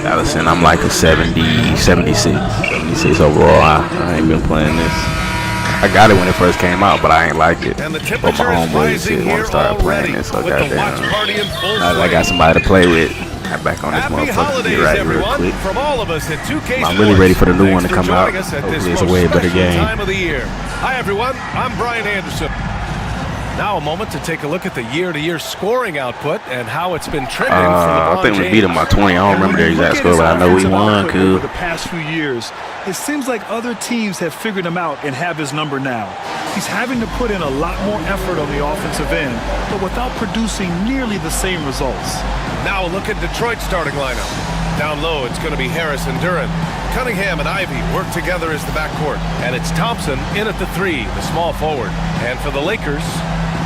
Allison, I'm like a 70, 76 overall. I ain't been playing this. I got it when it first came out, but I ain't like it. But my homeboys shit want to start playing it, so goddamn. I got somebody to play with. I'm back on this motherfucker to get right real quick. I'm really ready for the new one to come out. Hopefully it's a way better game. Hi everyone, I'm Brian Anderson. Now a moment to take a look at the year-to-year scoring output and how it's been trending for LeBron I think we James. beat him by 20. I don't remember the exact score, but I know we won, cool. Over the past few years, it seems like other teams have figured him out and have his number now. He's having to put in a lot more effort on the offensive end, but without producing nearly the same results. Now a look at Detroit's starting lineup. Down low, it's going to be Harris and Duran. Cunningham and Ivy work together as the backcourt. And it's Thompson in at the 3, the small forward. And for the Lakers,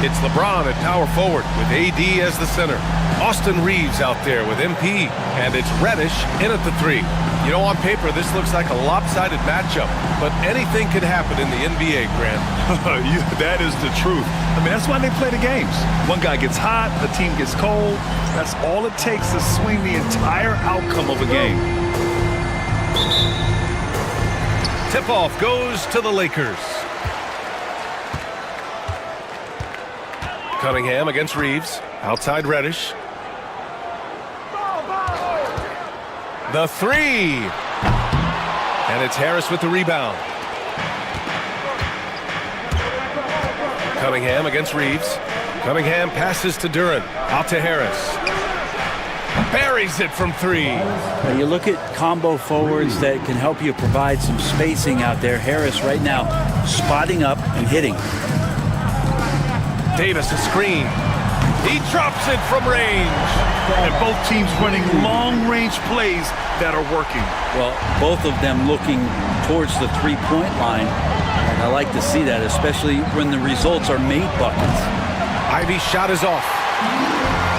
it's LeBron at power forward with AD as the center. Austin Reeves out there with MP, and it's Reddish in at the 3. You know, on paper, this looks like a lopsided matchup, but anything could happen in the NBA, Grant. That is the truth. I mean, that's why they play the games. One guy gets hot, the team gets cold. That's all it takes to swing the entire outcome of a game. Tip-off goes to the Lakers. Cunningham against Reeves. Outside Reddish. The 3. And it's Harris with the rebound. Cunningham against Reeves. Cunningham passes to Duran. Out to Harris. Buries it from 3. Now you look at combo forwards that can help you provide some spacing out there. Harris right now spotting up and hitting. Davis a screen. He drops it from range. And both teams running long-range plays that are working. Well, both of them looking towards the three-point line. And I like to see that, especially when the results are made buckets. Ivy's shot is off.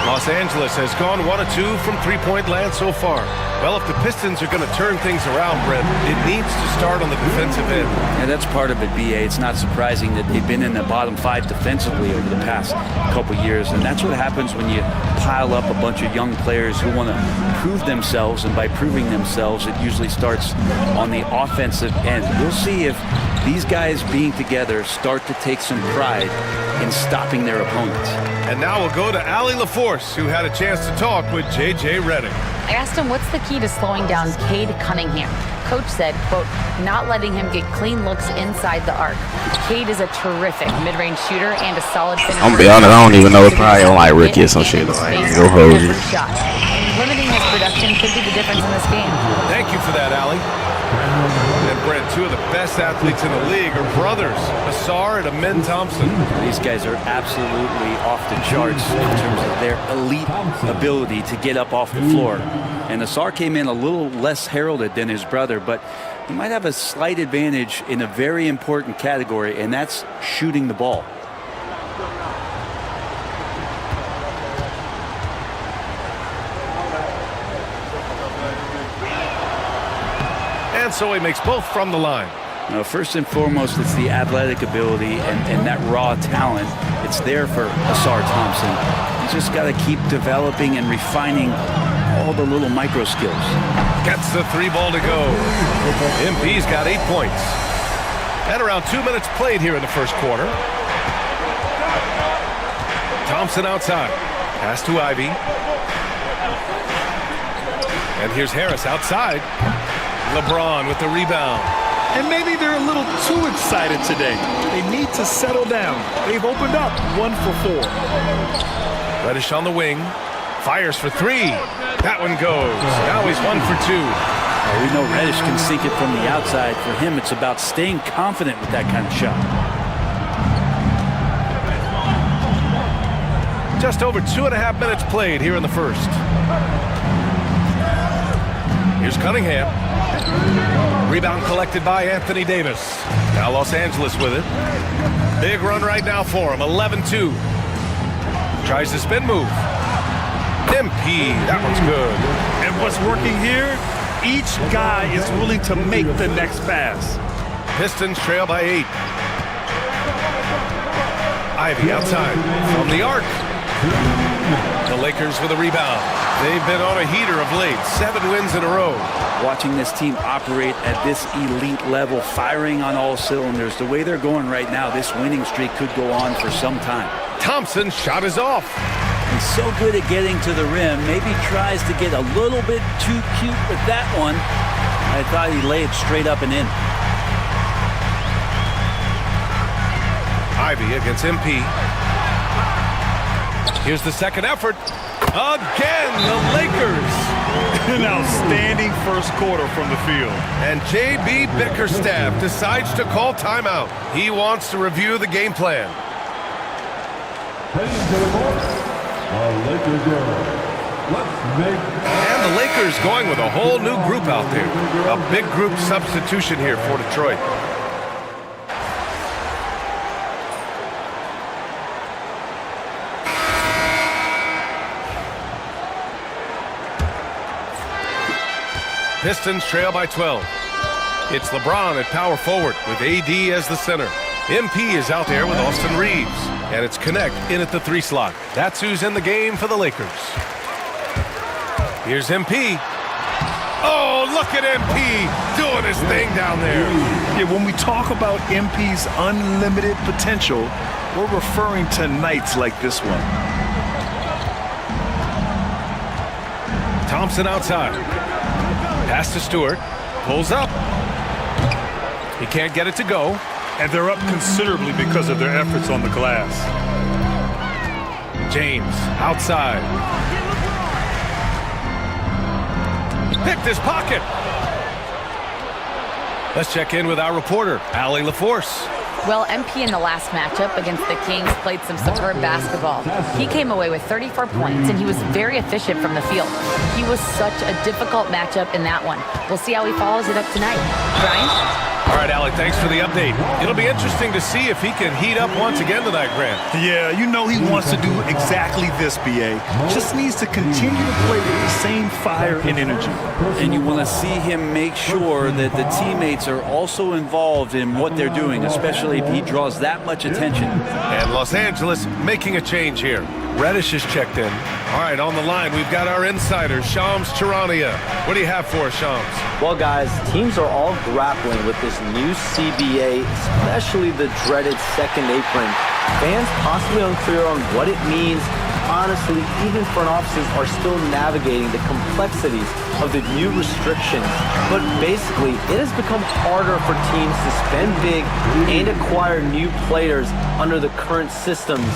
Los Angeles has gone 1 of 2 from three-point land so far. Well, if the Pistons are going to turn things around, Brent, it needs to start on the defensive end. Yeah, that's part of it, B.A. It's not surprising that they've been in the bottom 5 defensively over the past couple years, and that's what happens when you pile up a bunch of young players who want to prove themselves, and by proving themselves, it usually starts on the offensive end. We'll see if these guys being together start to take some pride in stopping their opponents. And now we'll go to Allie LaForce, who had a chance to talk with J.J. Redick. I asked him what's the key to slowing down Cade Cunningham. Coach said, quote, not letting him get clean looks inside the arc. Cade is a terrific mid-range shooter and a solid finisher. I'm gonna be honest, I don't even know. It's probably on like rookie or some shit. Like, go hold you. Limiting his production could be the difference in this game. Thank you for that, Allie. And Brent, 2 of the best athletes in the league are brothers, Asar and Amin Thompson. These guys are absolutely off the charts in terms of their elite ability to get up off the floor. And Asar came in a little less heralded than his brother, but he might have a slight advantage in a very important category, and that's shooting the ball. And so he makes both from the line. Now, first and foremost, it's the athletic ability and that raw talent. It's there for Asar Thompson. He's just got to keep developing and refining all the little micro skills. Gets the 3 ball to go. MP's got 8 points. And around 2 minutes played here in the first quarter. Thompson outside. Pass to Ivy. And here's Harris outside. LeBron with the rebound. And maybe they're a little too excited today. They need to settle down. They've opened up 1 for 4. Reddish on the wing. Fires for 3. That one goes. Now he's 1 for 2. Well, we know Reddish can sink it from the outside. For him, it's about staying confident with that kind of shot. Just over 2.5 minutes played here in the first. Here's Cunningham. Rebound collected by Anthony Davis. Now Los Angeles with it. Big run right now for him. 11-2. Tries the spin move. MP. That one's good. And what's working here? Each guy is willing to make the next pass. Pistons trail by 8. Ivy outside from the arc. The Lakers with a rebound. They've been on a heater of late. 7 wins in a row. Watching this team operate at this elite level, firing on all cylinders, the way they're going right now, this winning streak could go on for some time. Thompson's shot is off. He's so good at getting to the rim. Maybe tries to get a little bit too cute with that one. I thought he laid it straight up and in. Ivy against MP. Here's the second effort. Again, the Lakers. An outstanding first quarter from the field. And J.B. Bickerstaff decides to call timeout. He wants to review the game plan. And the Lakers going with a whole new group out there. A big group substitution here for Detroit. Pistons trail by 12. It's LeBron at power forward with AD as the center. MP is out there with Austin Reeves. And it's Connect in at the 3 slot. That's who's in the game for the Lakers. Here's MP. Oh, look at MP doing his thing down there. Yeah, when we talk about MP's unlimited potential, we're referring to nights like this one. Thompson outside. Pass to Stewart. Pulls up. He can't get it to go. And they're up considerably because of their efforts on the glass. James outside. Picked his pocket. Let's check in with our reporter, Allie LaForce. Well, MP in the last matchup against the Kings played some superb basketball. He came away with 34 points, and he was very efficient from the field. He was such a difficult matchup in that one. We'll see how he follows it up tonight. Brian? All right, Allie, thanks for the update. It'll be interesting to see if he can heat up once again tonight, Grant. Yeah, you know he wants to do exactly this, BA. Just needs to continue to play with the same fire and energy. And you want to see him make sure that the teammates are also involved in what they're doing, especially if he draws that much attention. And Los Angeles making a change here. Reddish is checked in. All right, on the line, we've got our insider, Shams Charania. What do you have for us, Shams? Well, guys, teams are all grappling with this new CBA, especially the dreaded second apron. Fans possibly unclear on what it means. Honestly, even front offices are still navigating the complexities of the new restrictions. But basically, it has become harder for teams to spend big and acquire new players under the current systems.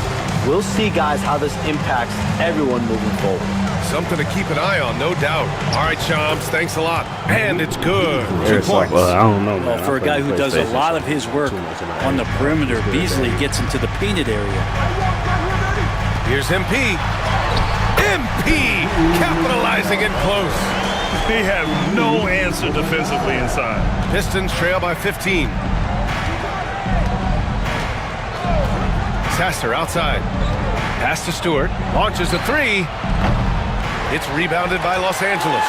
We'll see, guys, how this impacts everyone moving forward. Something to keep an eye on, no doubt. All right, Shams, thanks a lot. And it's good. 2 points. Well, I don't know, man. Well, for a guy who does a lot of his work on the perimeter, Beasley gets into the painted area. Here's MP. MP capitalizing in close. They have no answer defensively inside. Pistons trail by 15. Sasser outside. Pass to Stewart. Launches a 3. It's rebounded by Los Angeles.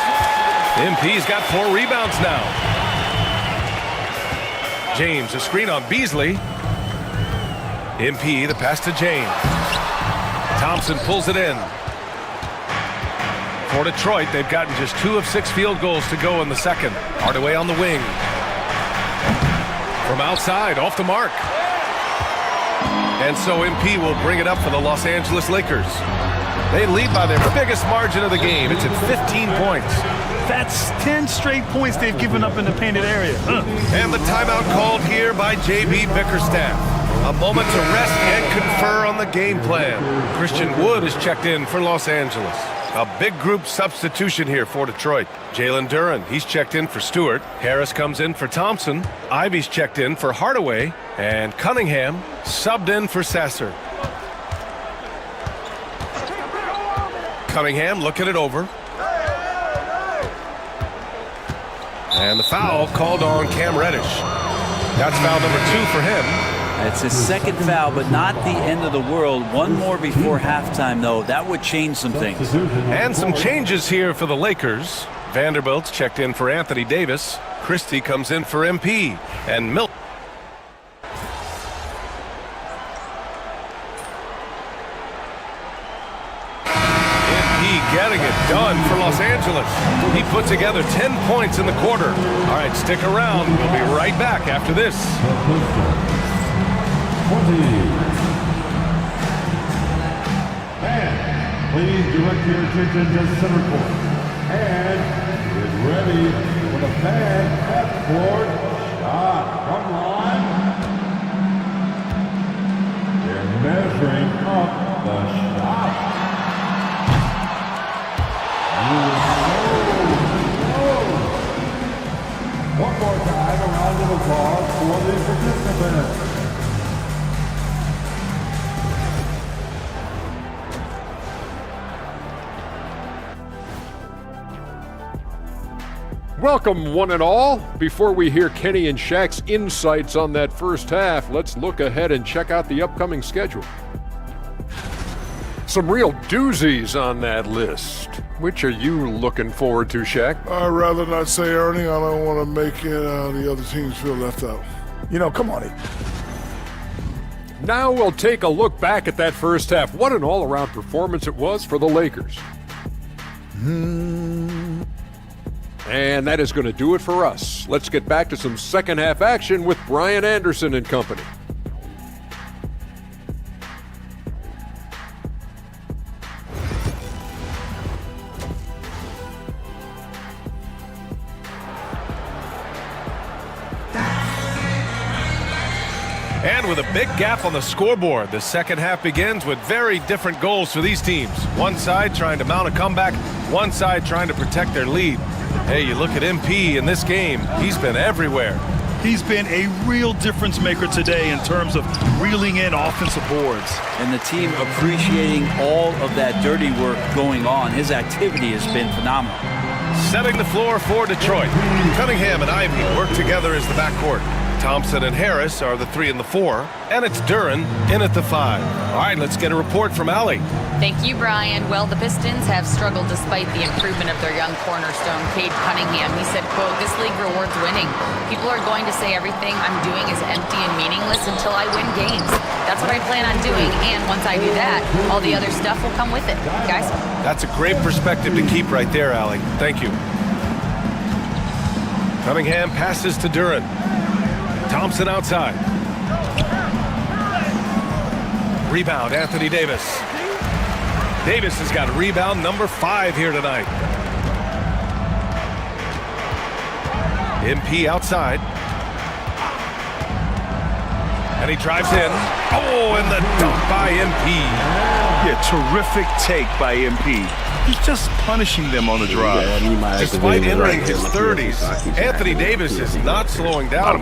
MP's got 4 rebounds now. James, a screen on Beasley. MP, the pass to James. Thompson pulls it in. For Detroit, they've gotten just 2 of 6 field goals to go in the second. Hardaway on the wing. From outside, off the mark. And so MP will bring it up for the Los Angeles Lakers. They lead by their biggest margin of the game. It's at 15 points. That's 10 straight points they've given up in the painted area. And the timeout called here by J.B. Bickerstaff. A moment to rest and confer on the game plan. Christian Wood is checked in for Los Angeles. A big group substitution here for Detroit. Jalen Duren, he's checked in for Stewart. Harris comes in for Thompson. Ivy's checked in for Hardaway. And Cunningham subbed in for Sasser. Cunningham looking it over. And the foul called on Cam Reddish. That's foul number 2 for him. It's his second foul, but not the end of the world. One more before halftime, though. That would change some things. And some changes here for the Lakers. Vanderbilt's checked in for Anthony Davis. Christie comes in for MP. And Milton. MP getting it done for Los Angeles. He put together 10 points in the quarter. All right, stick around. We'll be right back after this. 20. And please direct your attention to center court. And get ready for the fan half-court shot. Come on. They're measuring up the shot. One more time, a round of applause for the participants. Welcome, one and all. Before we hear Kenny and Shaq's insights on that first half, let's look ahead and check out the upcoming schedule. Some real doozies on that list. Which are you looking forward to, Shaq? I'd rather not say, Ernie. I don't want to make the other teams feel left out. You know, come on. Now we'll take a look back at that first half. What an all-around performance it was for the Lakers. And that is going to do it for us. Let's get back to some second half action with Brian Anderson and company. And with a big gap on the scoreboard, the second half begins with very different goals for these teams. One side trying to mount a comeback, one side trying to protect their lead. Hey, you look at MP in this game, he's been everywhere. He's been a real difference maker today in terms of reeling in offensive boards. And the team appreciating all of that dirty work going on. His activity has been phenomenal. Setting the floor for Detroit. Cunningham and Ivy work together as the backcourt. Thompson and Harris are the 3 and the 4, and it's Duren in at the 5. All right, let's get a report from Allie. Thank you, Brian. Well, the Pistons have struggled despite the improvement of their young cornerstone, Cade Cunningham. He said, quote, "This league rewards winning. People are going to say everything I'm doing is empty and meaningless until I win games. That's what I plan on doing, and once I do that, all the other stuff will come with it." Guys? That's a great perspective to keep right there, Allie. Thank you. Cunningham passes to Duren. Thompson outside. Rebound, Anthony Davis. Davis has got rebound number 5 here tonight. MP outside. And he drives in. Oh, and the dunk by MP. Yeah, terrific take by MP. He's just punishing them on the drive. Despite entering his 30s, Anthony Davis is not slowing down.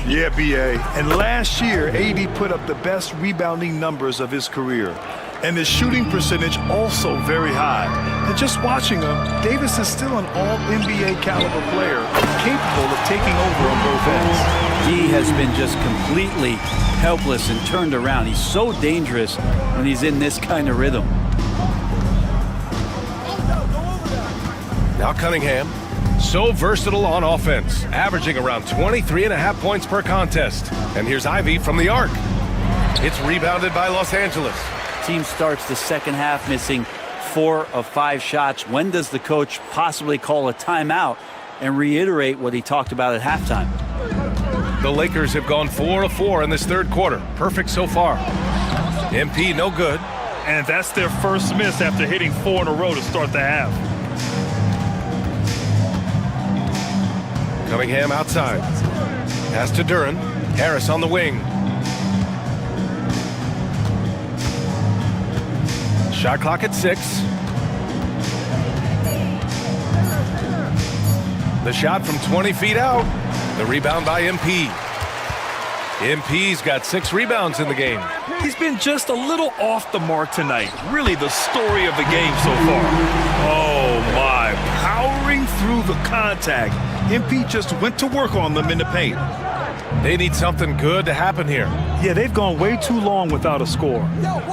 Yeah, BA. And last year, AD put up the best rebounding numbers of his career. And his shooting percentage also very high. And just watching him, Davis is still an all-NBA caliber player, capable of taking over on both ends. He has been just completely helpless and turned around. He's so dangerous when he's in this kind of rhythm. Now Cunningham, so versatile on offense, averaging around 23.5 points per contest. And here's Ivy from the arc. It's rebounded by Los Angeles. Team starts the second half missing 4 of 5 shots. When does the coach possibly call a timeout and reiterate what he talked about at halftime? The Lakers have gone 4 of 4 in this third quarter. Perfect so far. MP no good. And that's their first miss after hitting 4 in a row to start the half. Cunningham outside. Pass to Duren. Harris on the wing. Shot clock at 6. The shot from 20 feet out. The rebound by MP. MP's got 6 rebounds in the game. He's been just a little off the mark tonight. Really the story of the game so far. Oh my, powering through the contact. MP just went to work on them in the paint. They need something good to happen here. Yeah, they've gone way too long without a score.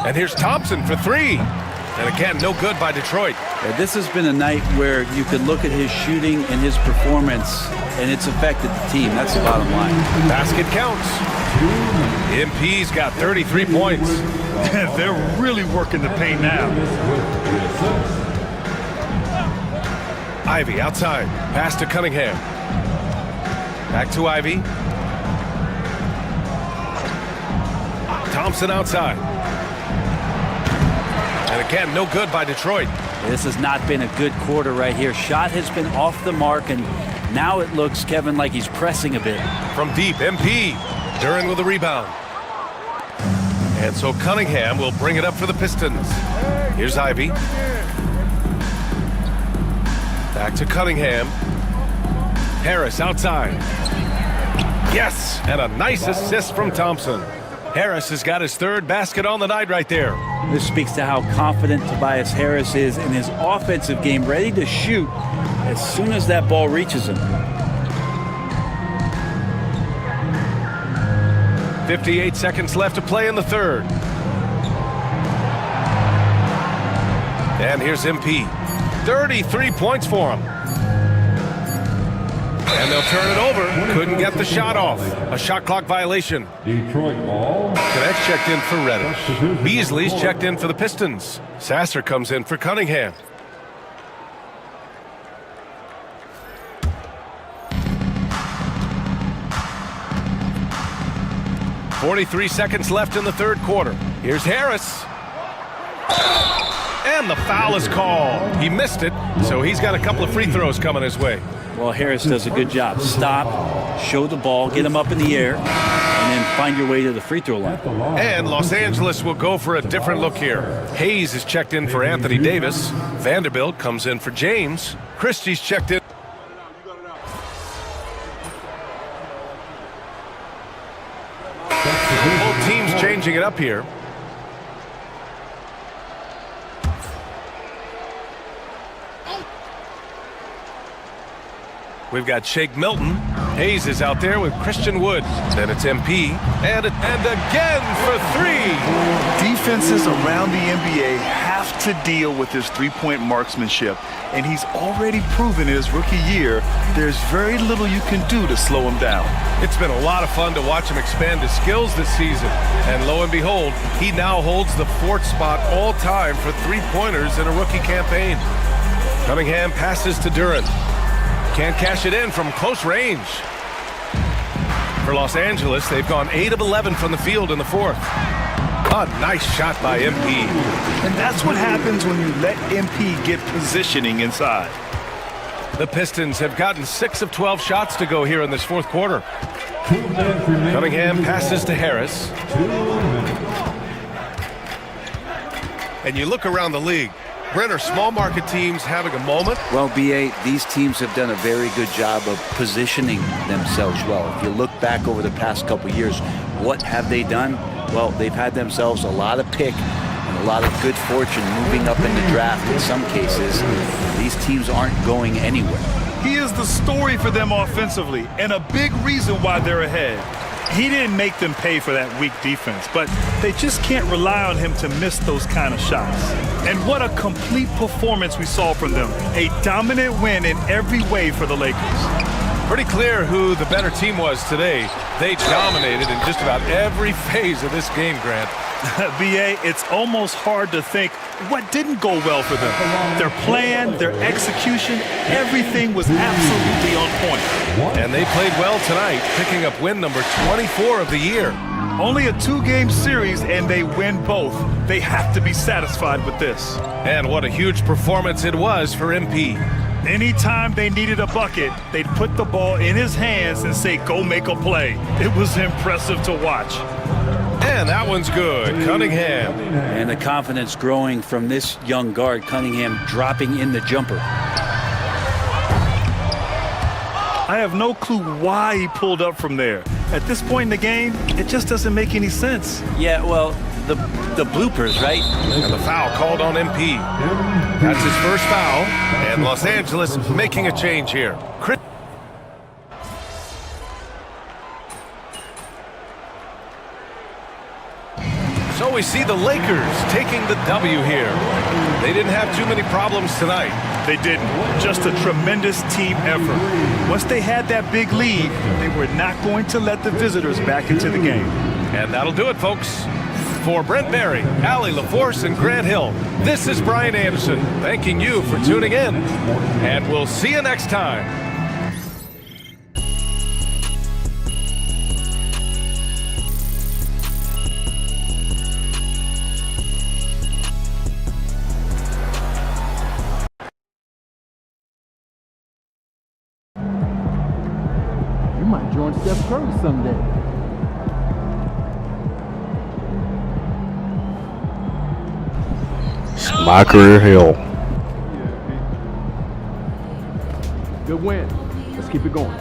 And here's Thompson for 3. And again, no good by Detroit. Yeah, this has been a night where you could look at his shooting and his performance, and it's affected the team. That's the bottom line. Basket counts. MP's got 33 points. They're really working the paint now. Ivy outside. Pass to Cunningham. Back to Ivy. Thompson outside. And again, no good by Detroit. This has not been a good quarter right here. Shot has been off the mark, and now it looks, Kevin, like he's pressing a bit. From deep, MP. Duren with a rebound. And so Cunningham will bring it up for the Pistons. Here's Ivy. Back to Cunningham. Harris outside. Yes, and a nice assist from Thompson. Harris has got his 3rd basket on the night right there. This speaks to how confident Tobias Harris is in his offensive game, ready to shoot as soon as that ball reaches him. 58 seconds left to play in the third. And here's MP. 33 points for him. And they'll turn it over. Couldn't get the shot off. A shot clock violation. Detroit ball. Cadet checked in for Reddish. Beasley's checked in for the Pistons. Sasser comes in for Cunningham. .43 seconds left in the third quarter. Here's Harris. And the foul is called. He missed it, so he's got a couple of free throws coming his way. Well, Harris does a good job. Stop, show the ball, get him up in the air, and then find your way to the free throw line. And Los Angeles will go for a different look here. Hayes is checked in for Anthony Davis. Vanderbilt comes in for James. Christie's checked in. Both teams changing it up here. We've got Shake Milton. Hayes is out there with Christian Wood. Then it's MP. And again for three. Defenses around the NBA have to deal with his three-point marksmanship. And he's already proven in his rookie year there's very little you can do to slow him down. It's been a lot of fun to watch him expand his skills this season. And lo and behold, he now holds the fourth spot all time for three-pointers in a rookie campaign. Cunningham passes to Duran. Can't cash it in from close range. For Los Angeles, they've gone 8 of 11 from the field in the fourth. A nice shot by MP. And that's what happens when you let MP get positioning inside. The Pistons have gotten 6 of 12 shots to go here in this fourth quarter. Cunningham passes to Harris. And you look around the league. Brent, are small market teams having a moment? Well, B.A., these teams have done a very good job of positioning themselves well. If you look back over the past couple years, what have they done? Well, they've had themselves a lot of pick and a lot of good fortune moving up in the draft in some cases. These teams aren't going anywhere. He is the story for them offensively and a big reason why they're ahead. He didn't make them pay for that weak defense, but they just can't rely on him to miss those kind of shots. And what a complete performance we saw from them. A dominant win in every way for the Lakers. Pretty clear who the better team was today. They dominated in just about every phase of this game, Grant. B.A., it's almost hard to think what didn't go well for them. Their plan, their execution, everything was absolutely on point. And they played well tonight, picking up win number 24 of the year. Only a 2-game series, and they win both. They have to be satisfied with this. And what a huge performance it was for MP. Anytime they needed a bucket, they'd put the ball in his hands and say, go make a play. It was impressive to watch. And that one's good. Cunningham. And the confidence growing from this young guard, Cunningham, dropping in the jumper. I have no clue why he pulled up from there. At this point in the game, it just doesn't make any sense. Yeah, well, the bloopers, right? And the foul called on MP. That's his first foul. And Los Angeles making a change here. So we see the Lakers taking the W here. They didn't have too many problems tonight. They didn't. Just a tremendous team effort. Once they had that big lead, they were not going to let the visitors back into the game. And that'll do it, folks. For Brent Barry, Allie LaForce, and Grant Hill, this is Brian Anderson thanking you for tuning in. And we'll see you next time. You might join Steph Curry someday. My career hell. Good win. Let's keep it going.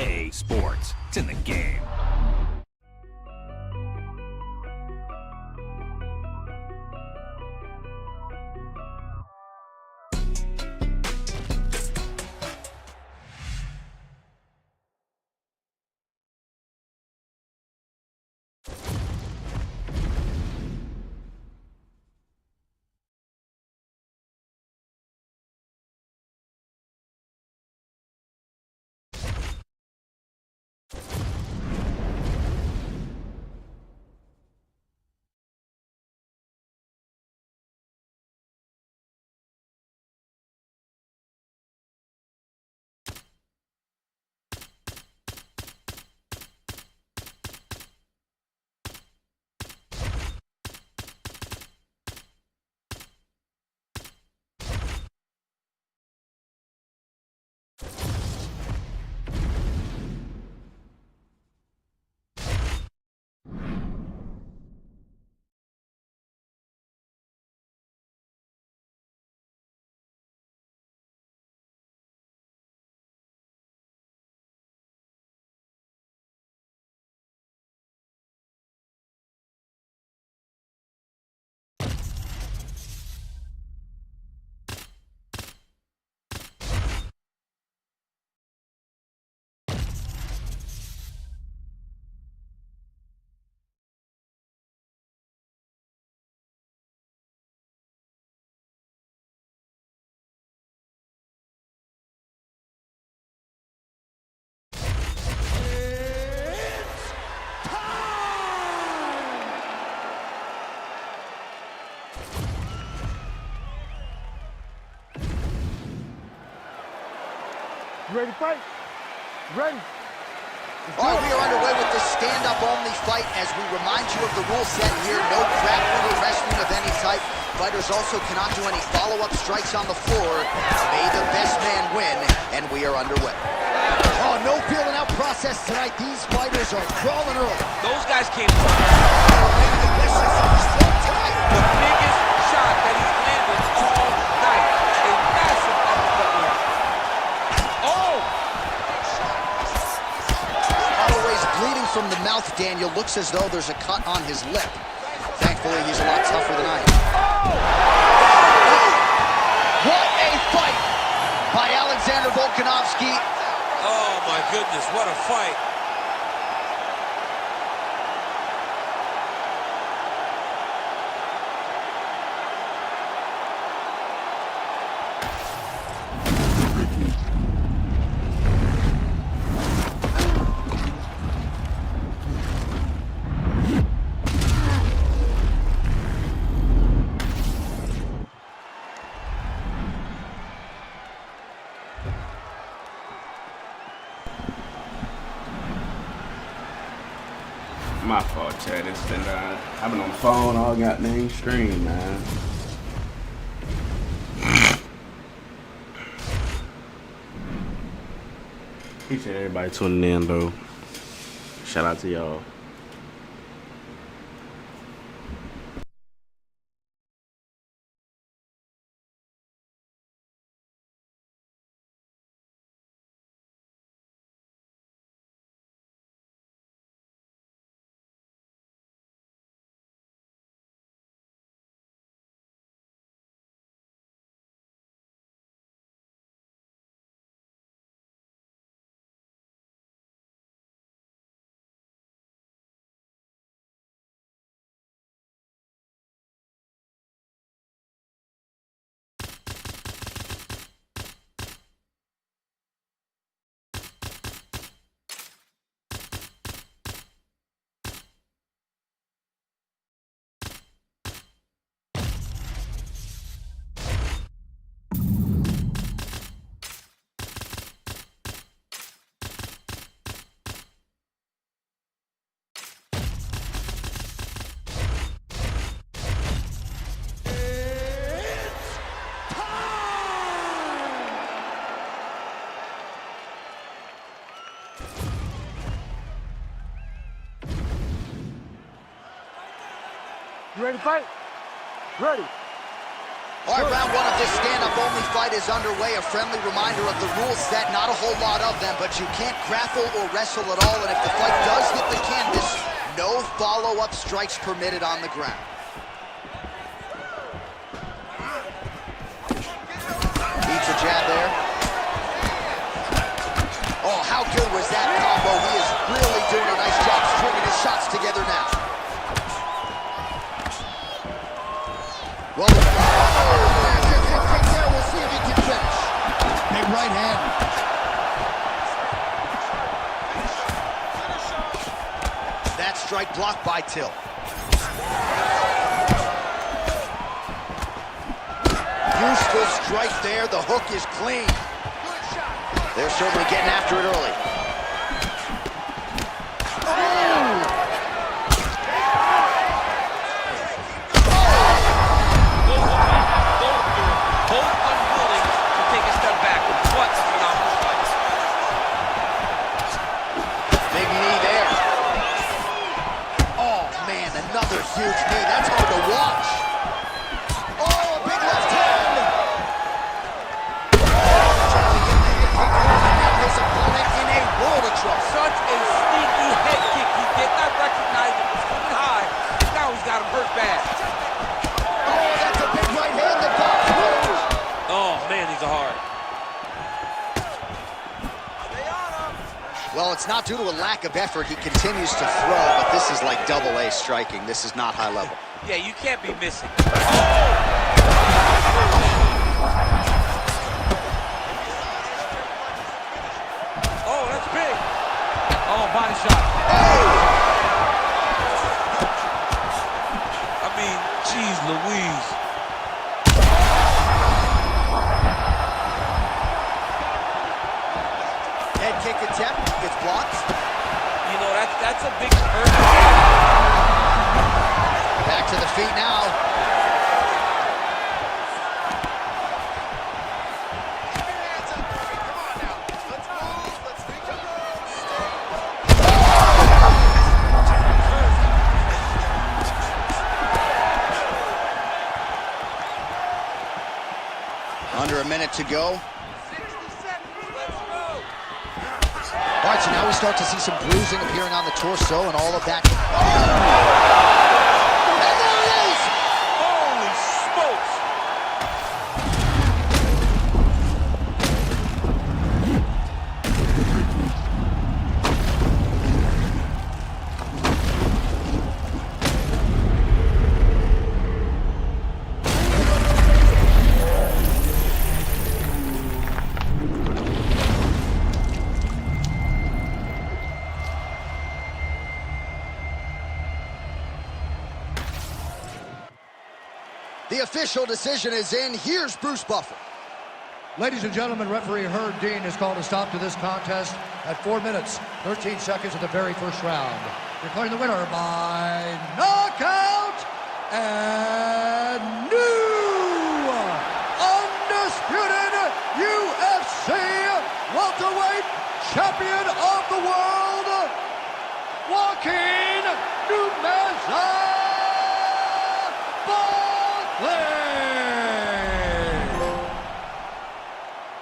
A Sports. It's in the game. You ready to fight? Ready? All right, we are underway with this stand-up only fight as we remind you of the rule set here. No grappling or wrestling of any type. Fighters also cannot do any follow-up strikes on the floor. May the best man win, and we are underway. Oh, no feeling out process tonight. These fighters are crawling early. Those guys came the biggest shot that he's landed all night. A massive uppercut here. Oh! Holloway's bleeding from the mouth, Daniel. Looks as though there's a cut on his lip. Thankfully, he's a lot tougher than I am. What a fight by Alexander Volkanovski. Oh, my goodness, what a fight. My fault, Chad. It's been, I've been on the phone all goddamn stream, man. Appreciate everybody tuning in, though. Shout out to y'all. You ready to fight? Ready. All right, round one of this stand-up only fight is underway. A friendly reminder of the rule set, not a whole lot of them, but you can't grapple or wrestle at all, and if the fight does hit the canvas, no follow-up strikes permitted on the ground. Beats a jab there. Oh, how good was that combo? He is really doing a nice job stringing his shots together now. Well, we'll see if he can finish. Big right hand. That strike blocked by Till. Useful strike there. The hook is clean. They're certainly getting after it early. Another huge knee. That's hard to watch. Oh, a big left hand. Trying to get his opponent in a world of trouble. Such a sneaky head kick. He did not recognize it was coming high. Now he's got him hurt bad. Oh, that's a big right hand that got through. Oh, man, these are hard. Well, it's not due to a lack of effort. He continues to throw, but this is like double-A striking. This is not high level. Yeah, you can't be missing. Oh, that's big. Oh, body shot. I mean, geez Louise. Head kick attempt. It's blocked. You know, that's a big hurt. Back to the feet now. Under a minute to go. All right, so now we start to see some bruising appearing on the torso and all of that. And there it is! Holy smokes! The official decision is in. Here's Bruce Buffer. Ladies and gentlemen, referee Herb Dean has called a stop to this contest at 4 minutes, 13 seconds of the very first round. Declaring the winner by knockout and new undisputed UFC welterweight champion of the world, Joaquin Numeza.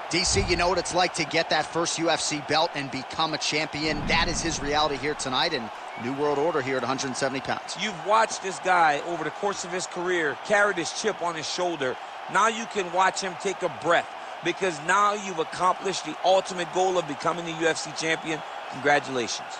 DC, you know what it's like to get that first UFC belt and become a champion. That is his reality here tonight, and new world order here at 170 pounds. You've watched this guy over the course of his career carry this chip on his shoulder. Now you can watch him take a breath, because now you've accomplished the ultimate goal of becoming the UFC champion. Congratulations.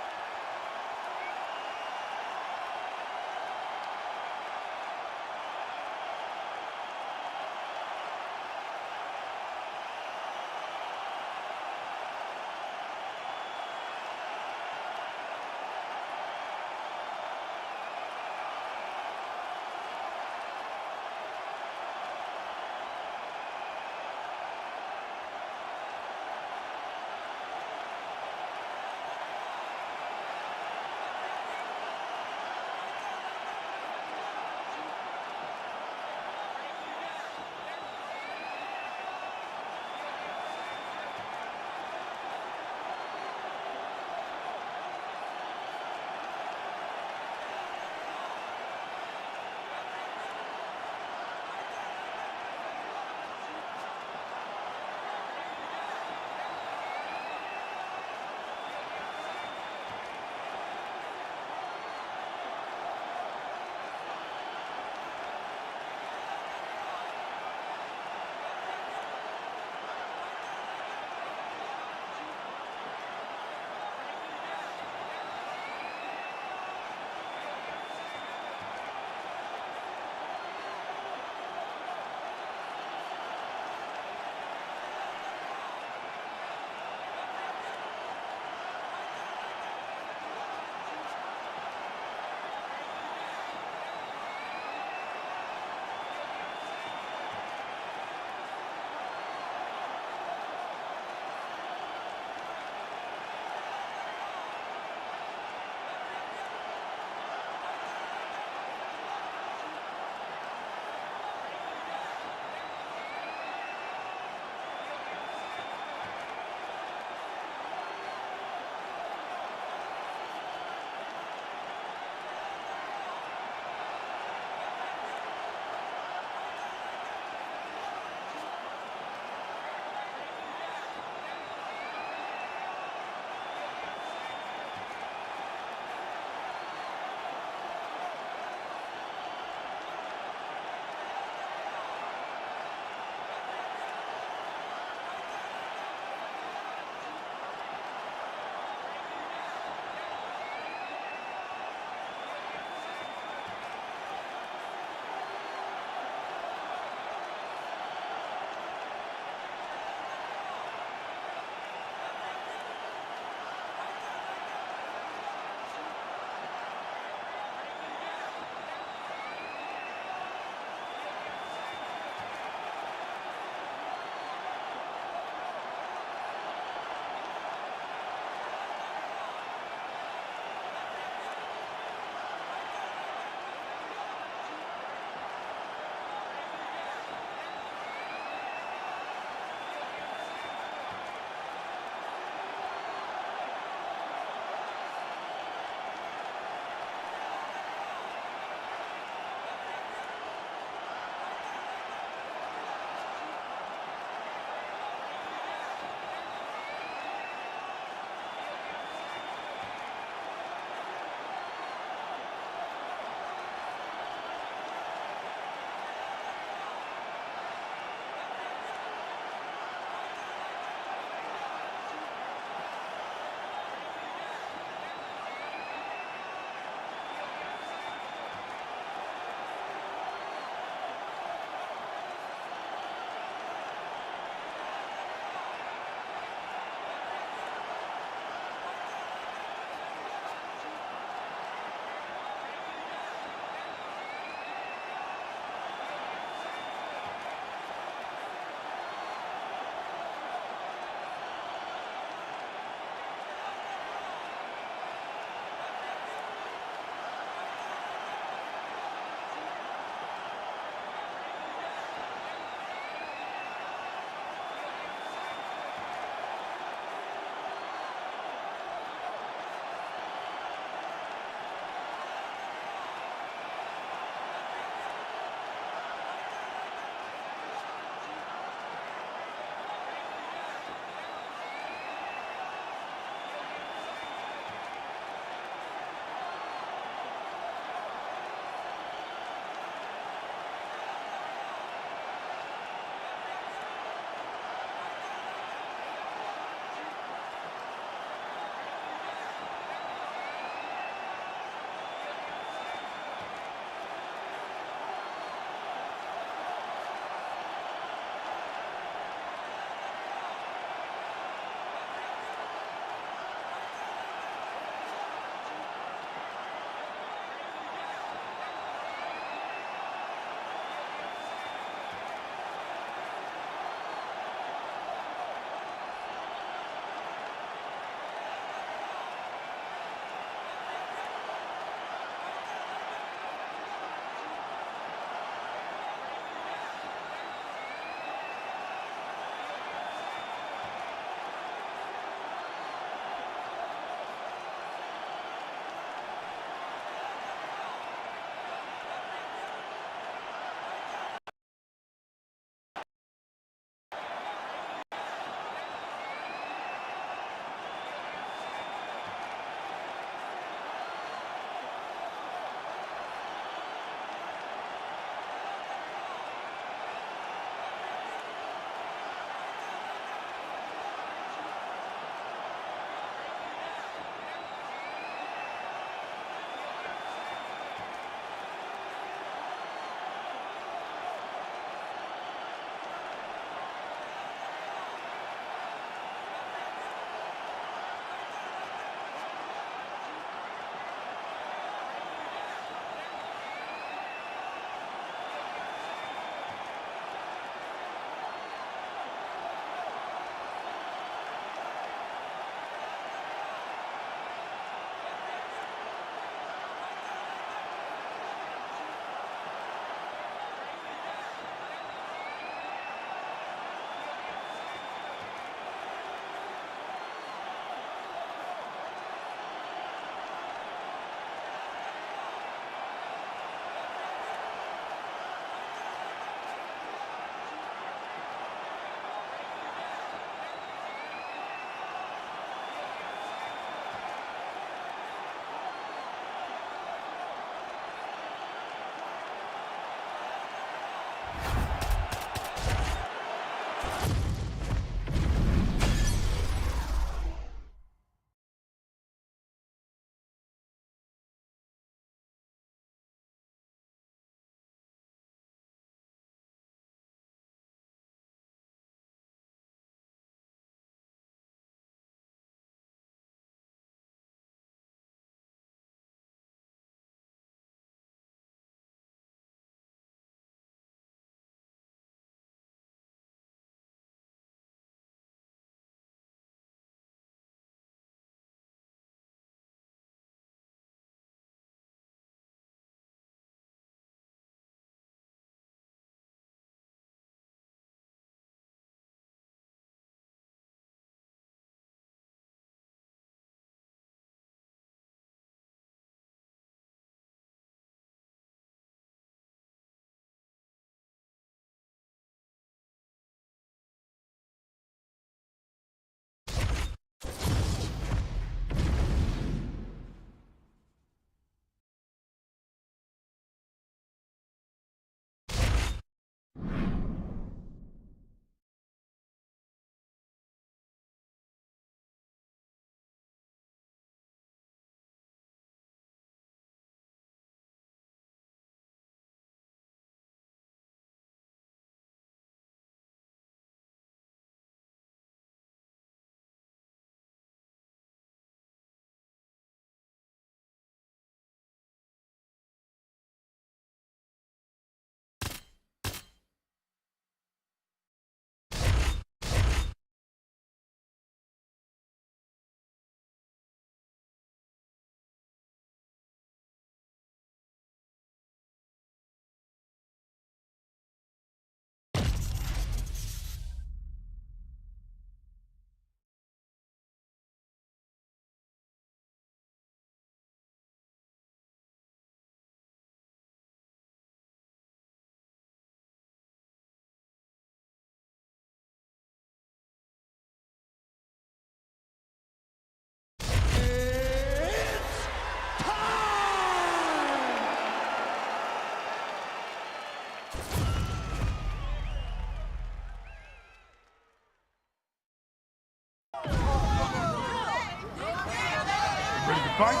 Ready to fight?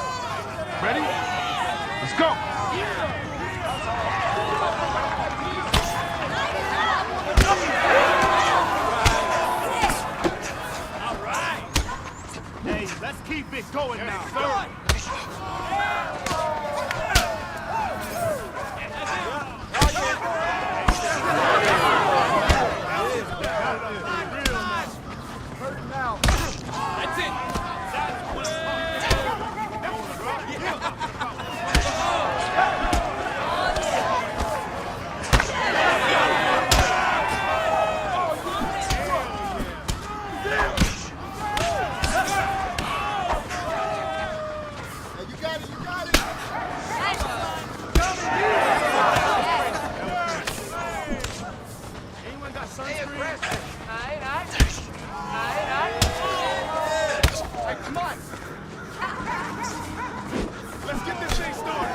Ready? Let's go. Hey, let's keep it going now, sir. That's it. Anyone got sunscreen? Hey, come on. Let's get this thing started.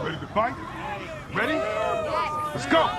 Ready to fight? Ready? Let's go!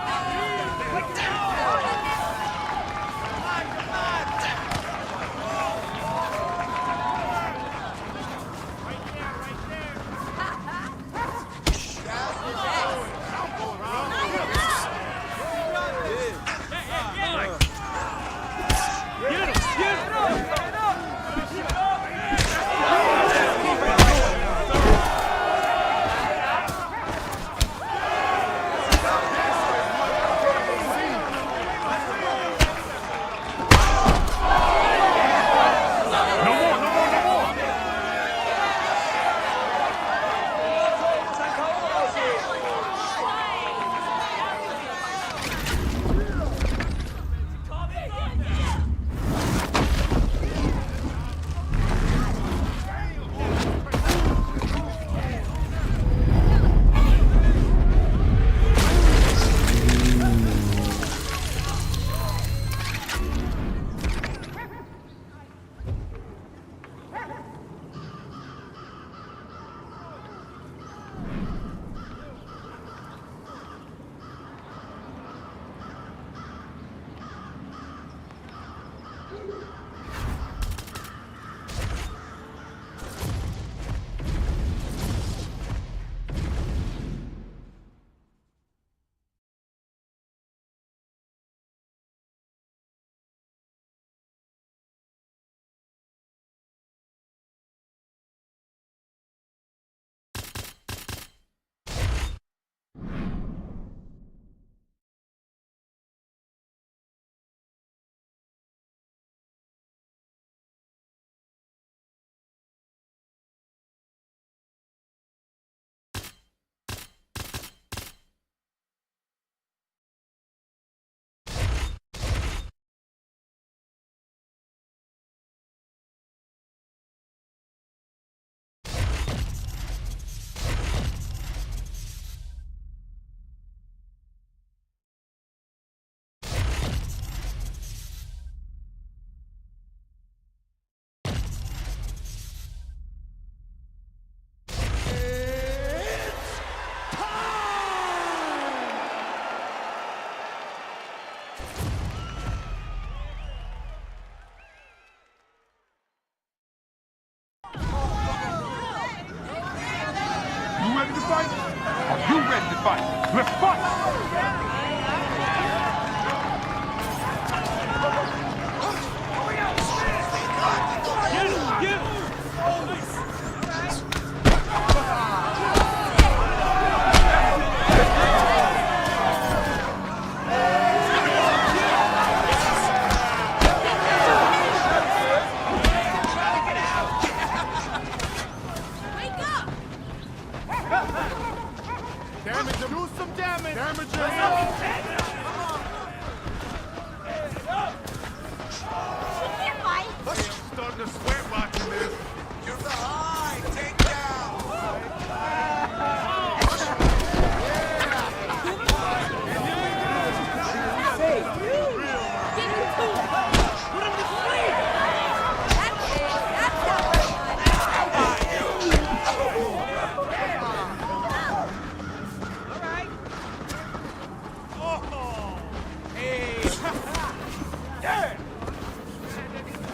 Damage him. Do some damage. Damage him. I'm starting to sweat watching this. You're behind. Take down.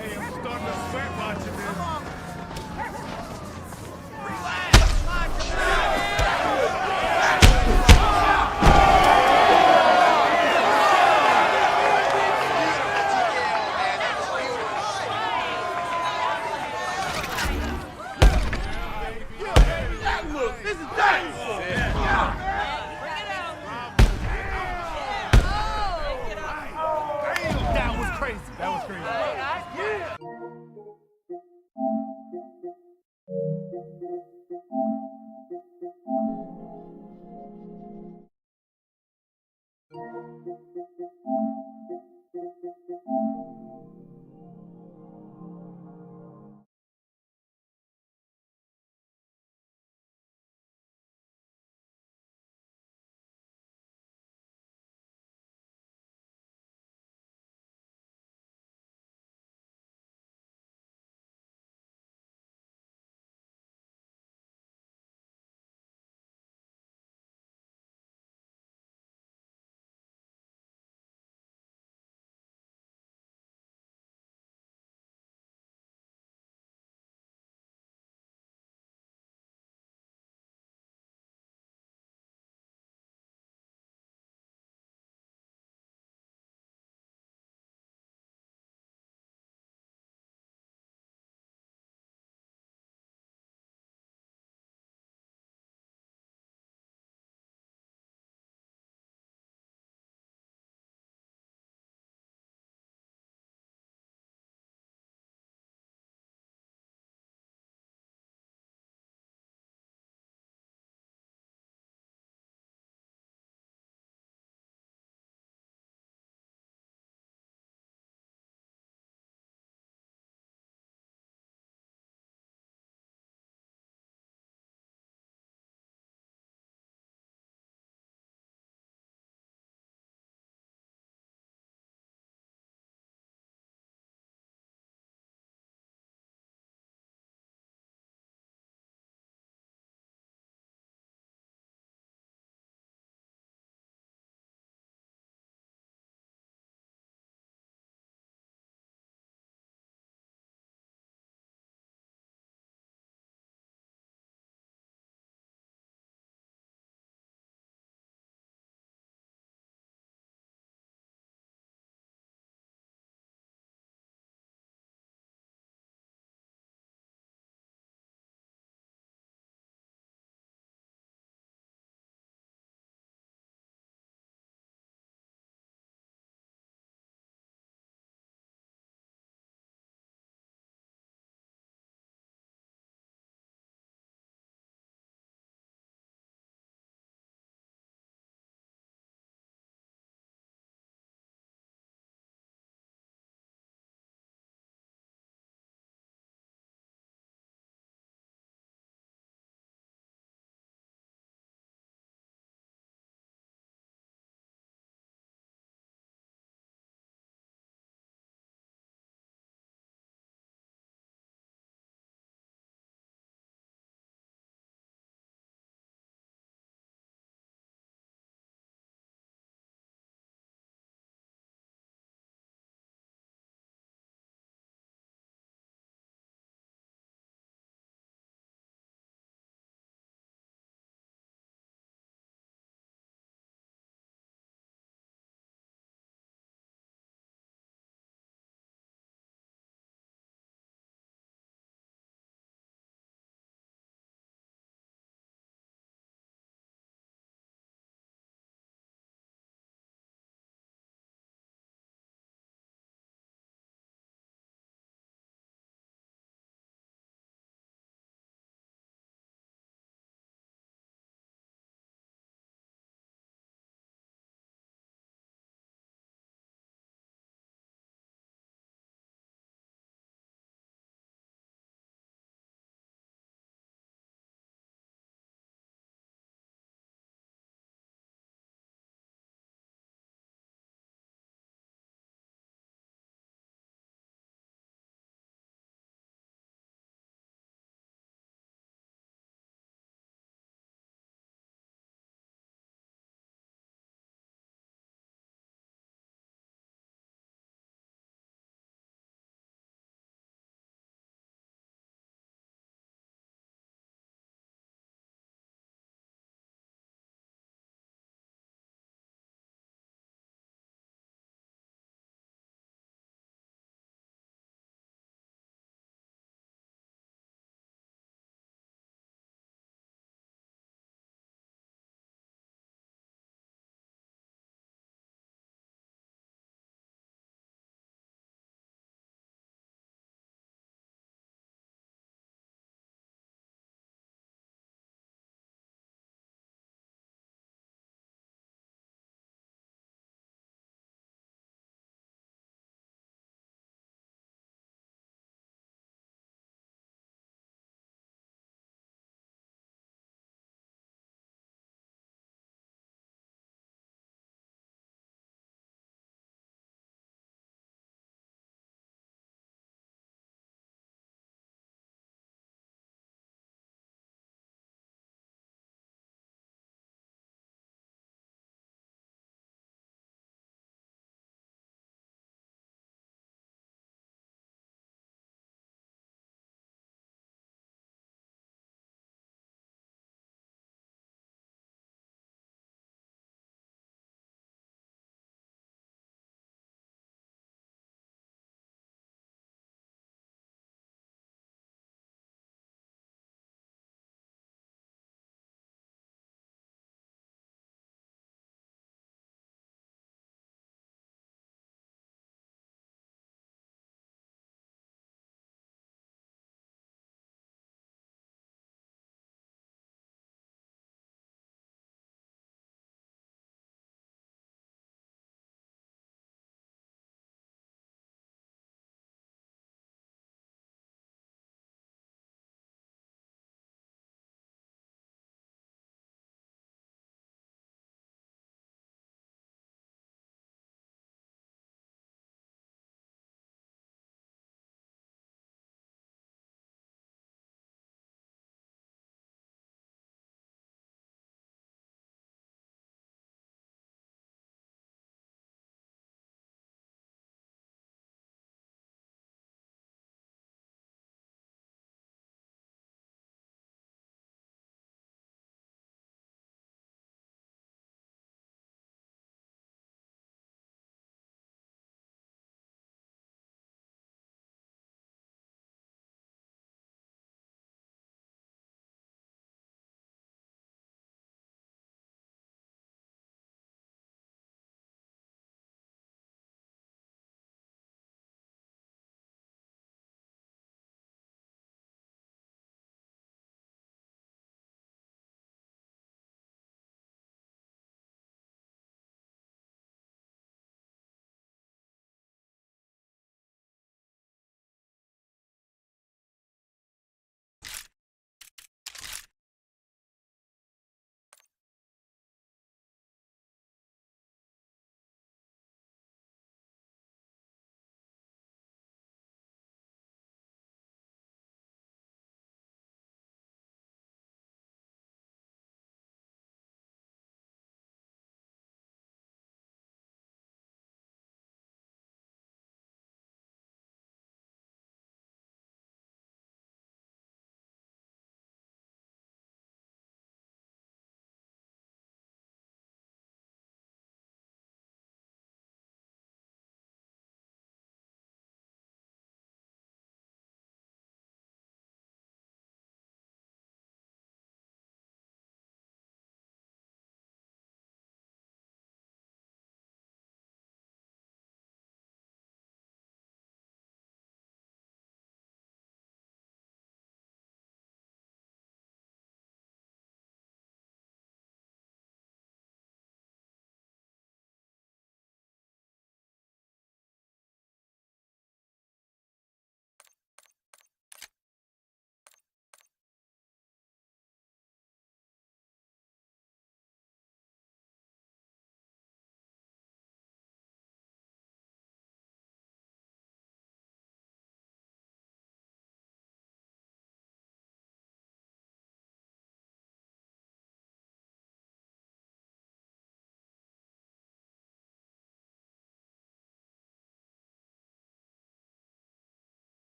Hey, I'm starting to sweat watching this.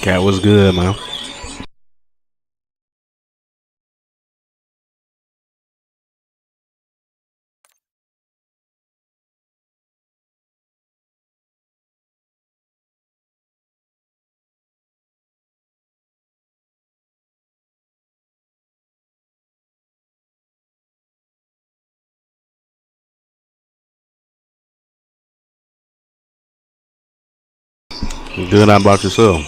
Cat was good, man. Good. How about yourself?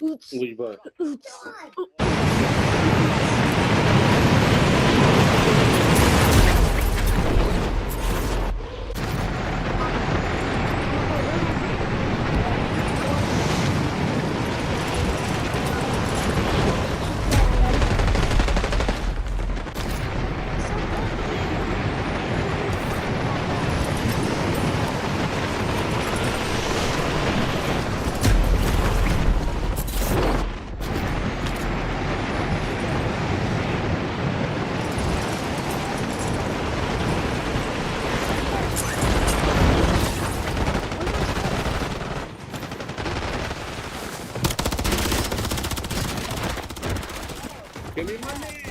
Oops. Oops. Give me money.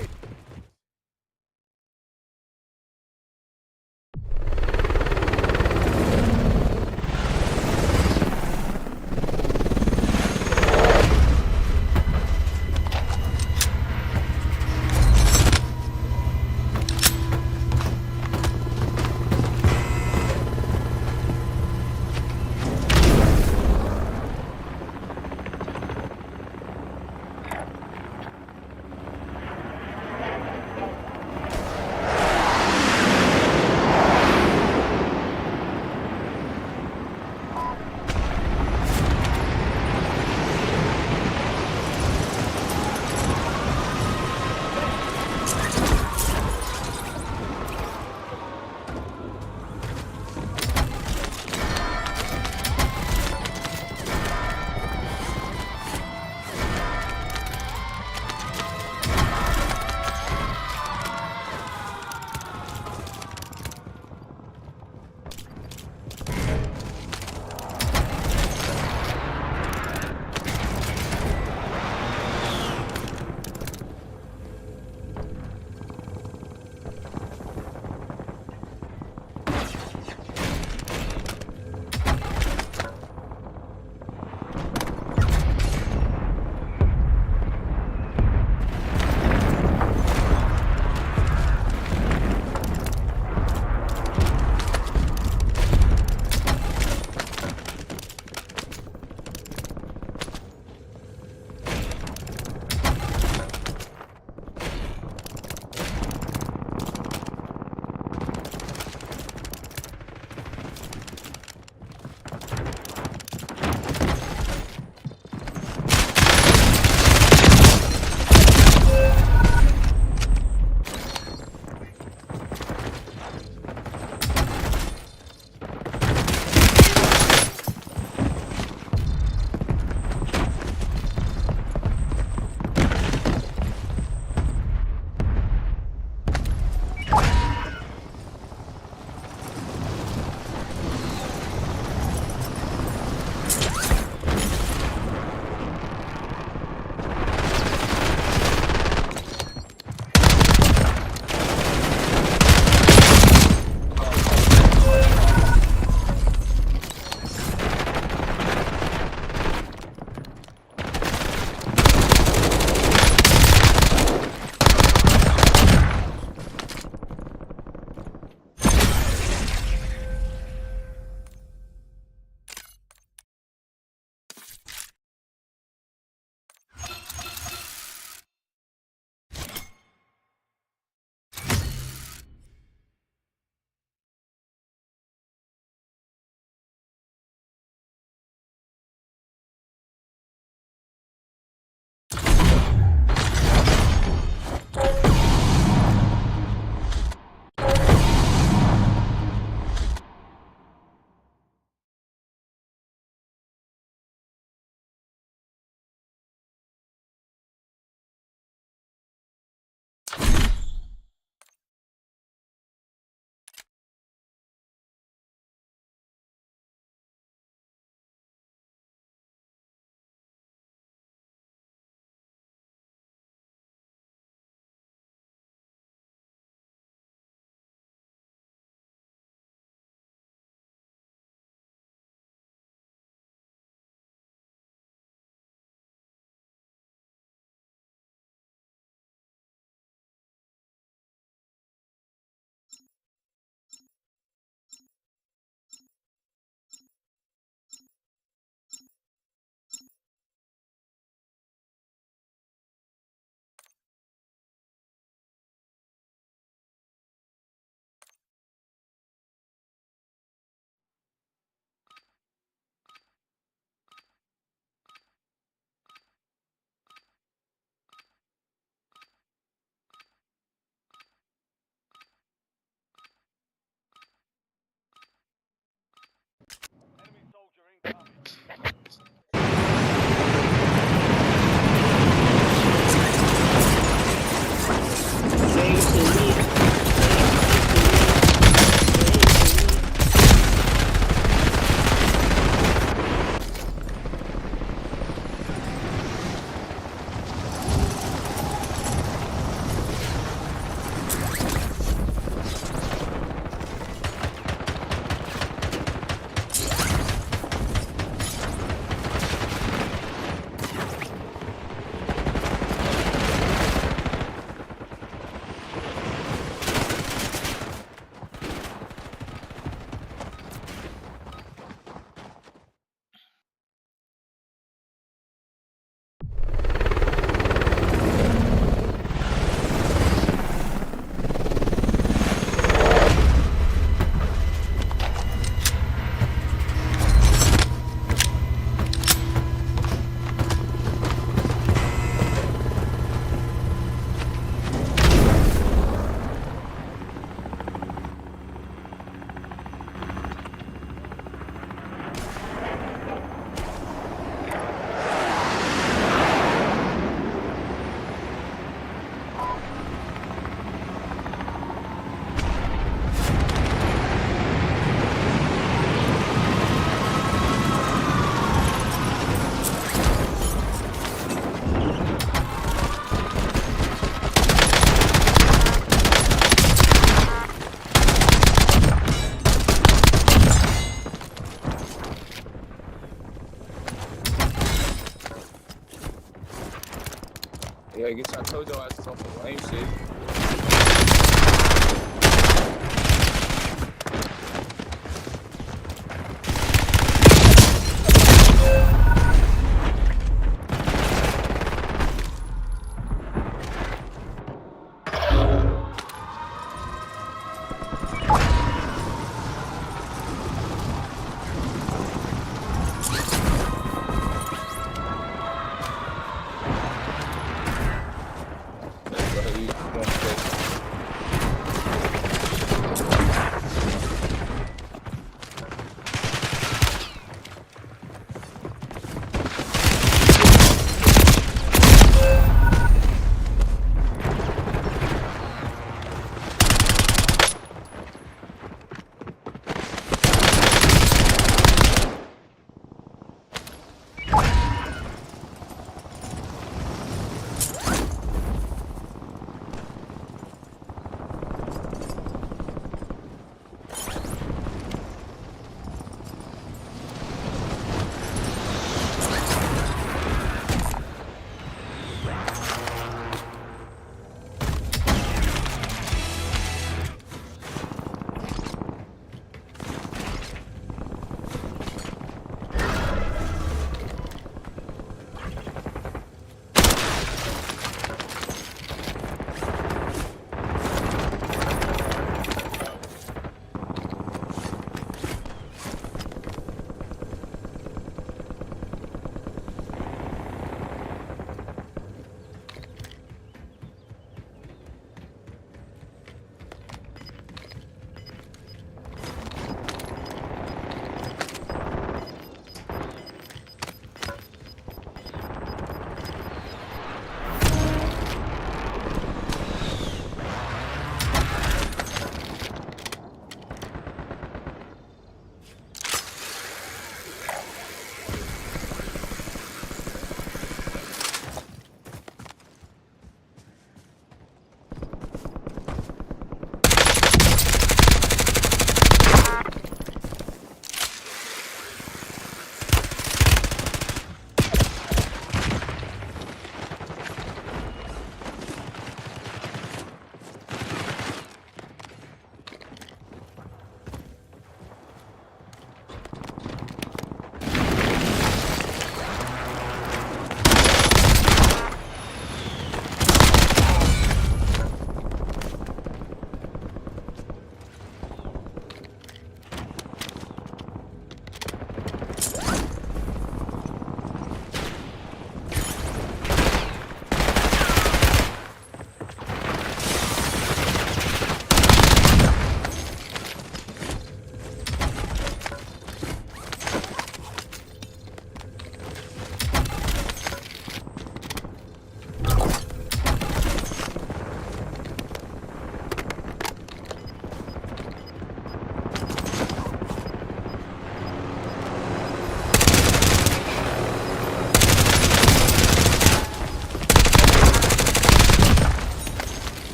Vegas. I told y'all I was talking lame shit.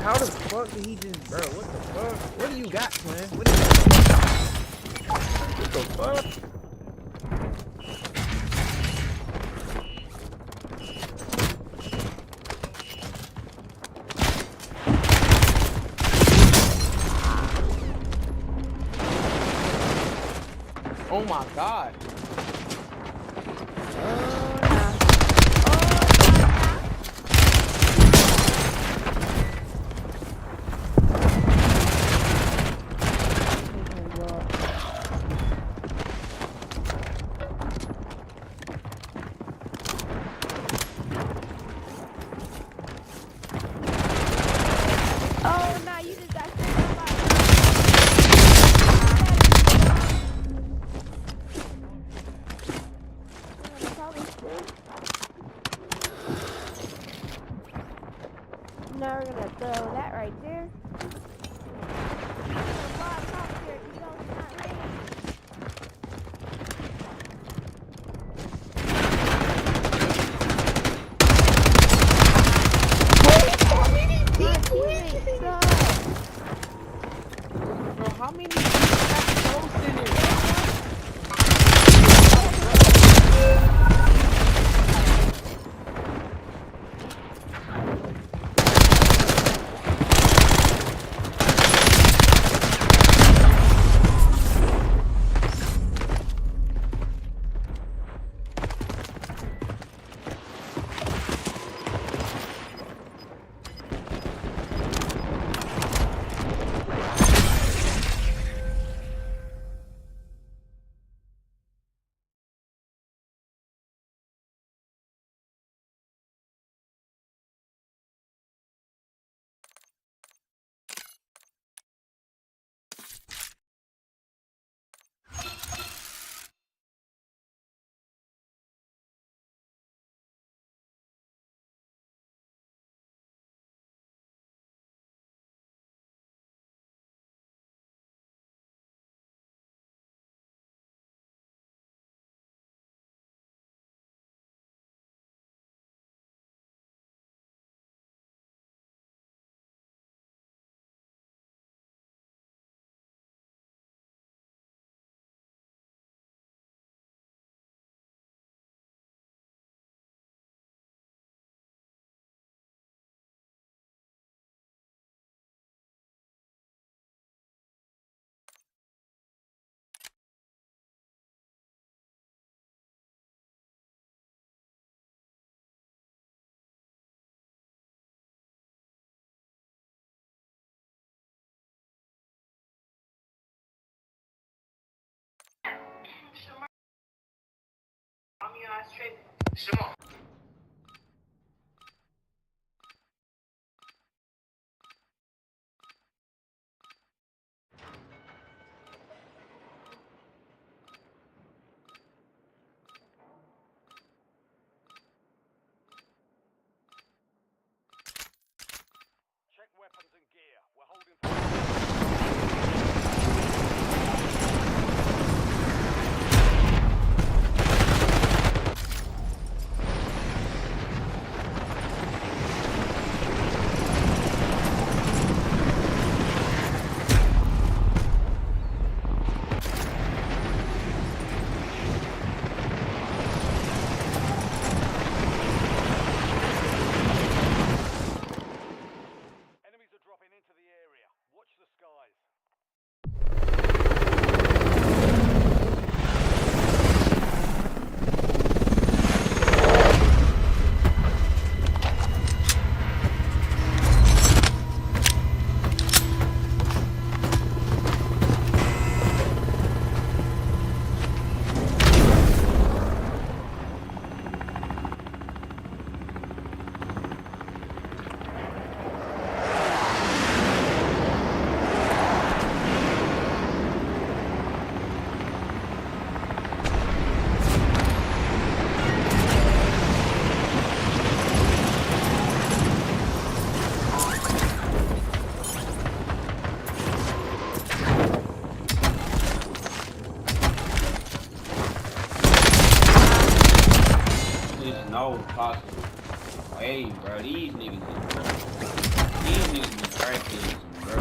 How the fuck did he just, bro? What the fuck? What do you got, man? What do you got? What the fuck? Oh my god. Now we're gonna throw that right there. Bro, how many people got close in it? No possible way, bro. These niggas be crackheads, bro.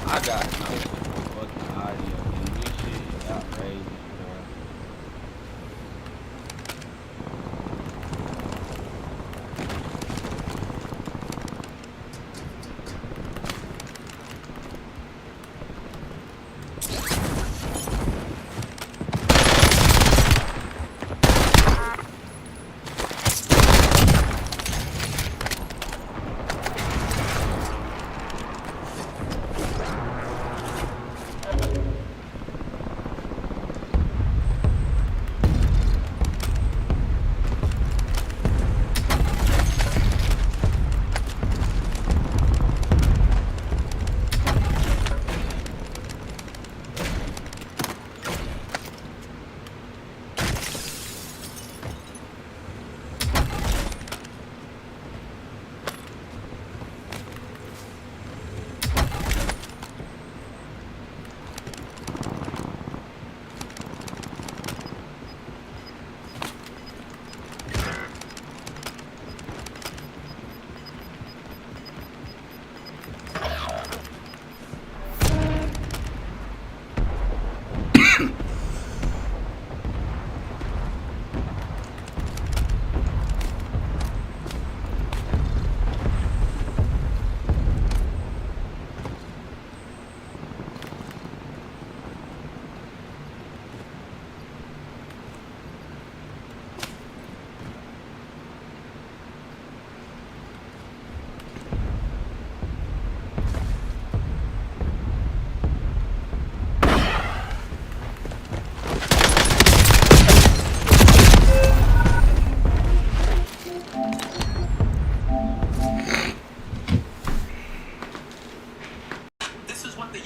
I got no fucking audio, man. This shit is outrageous, bro.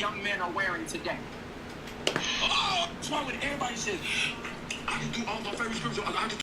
young men are wearing today. Oh, what's wrong with everybody says, I can do all my favorite scripture.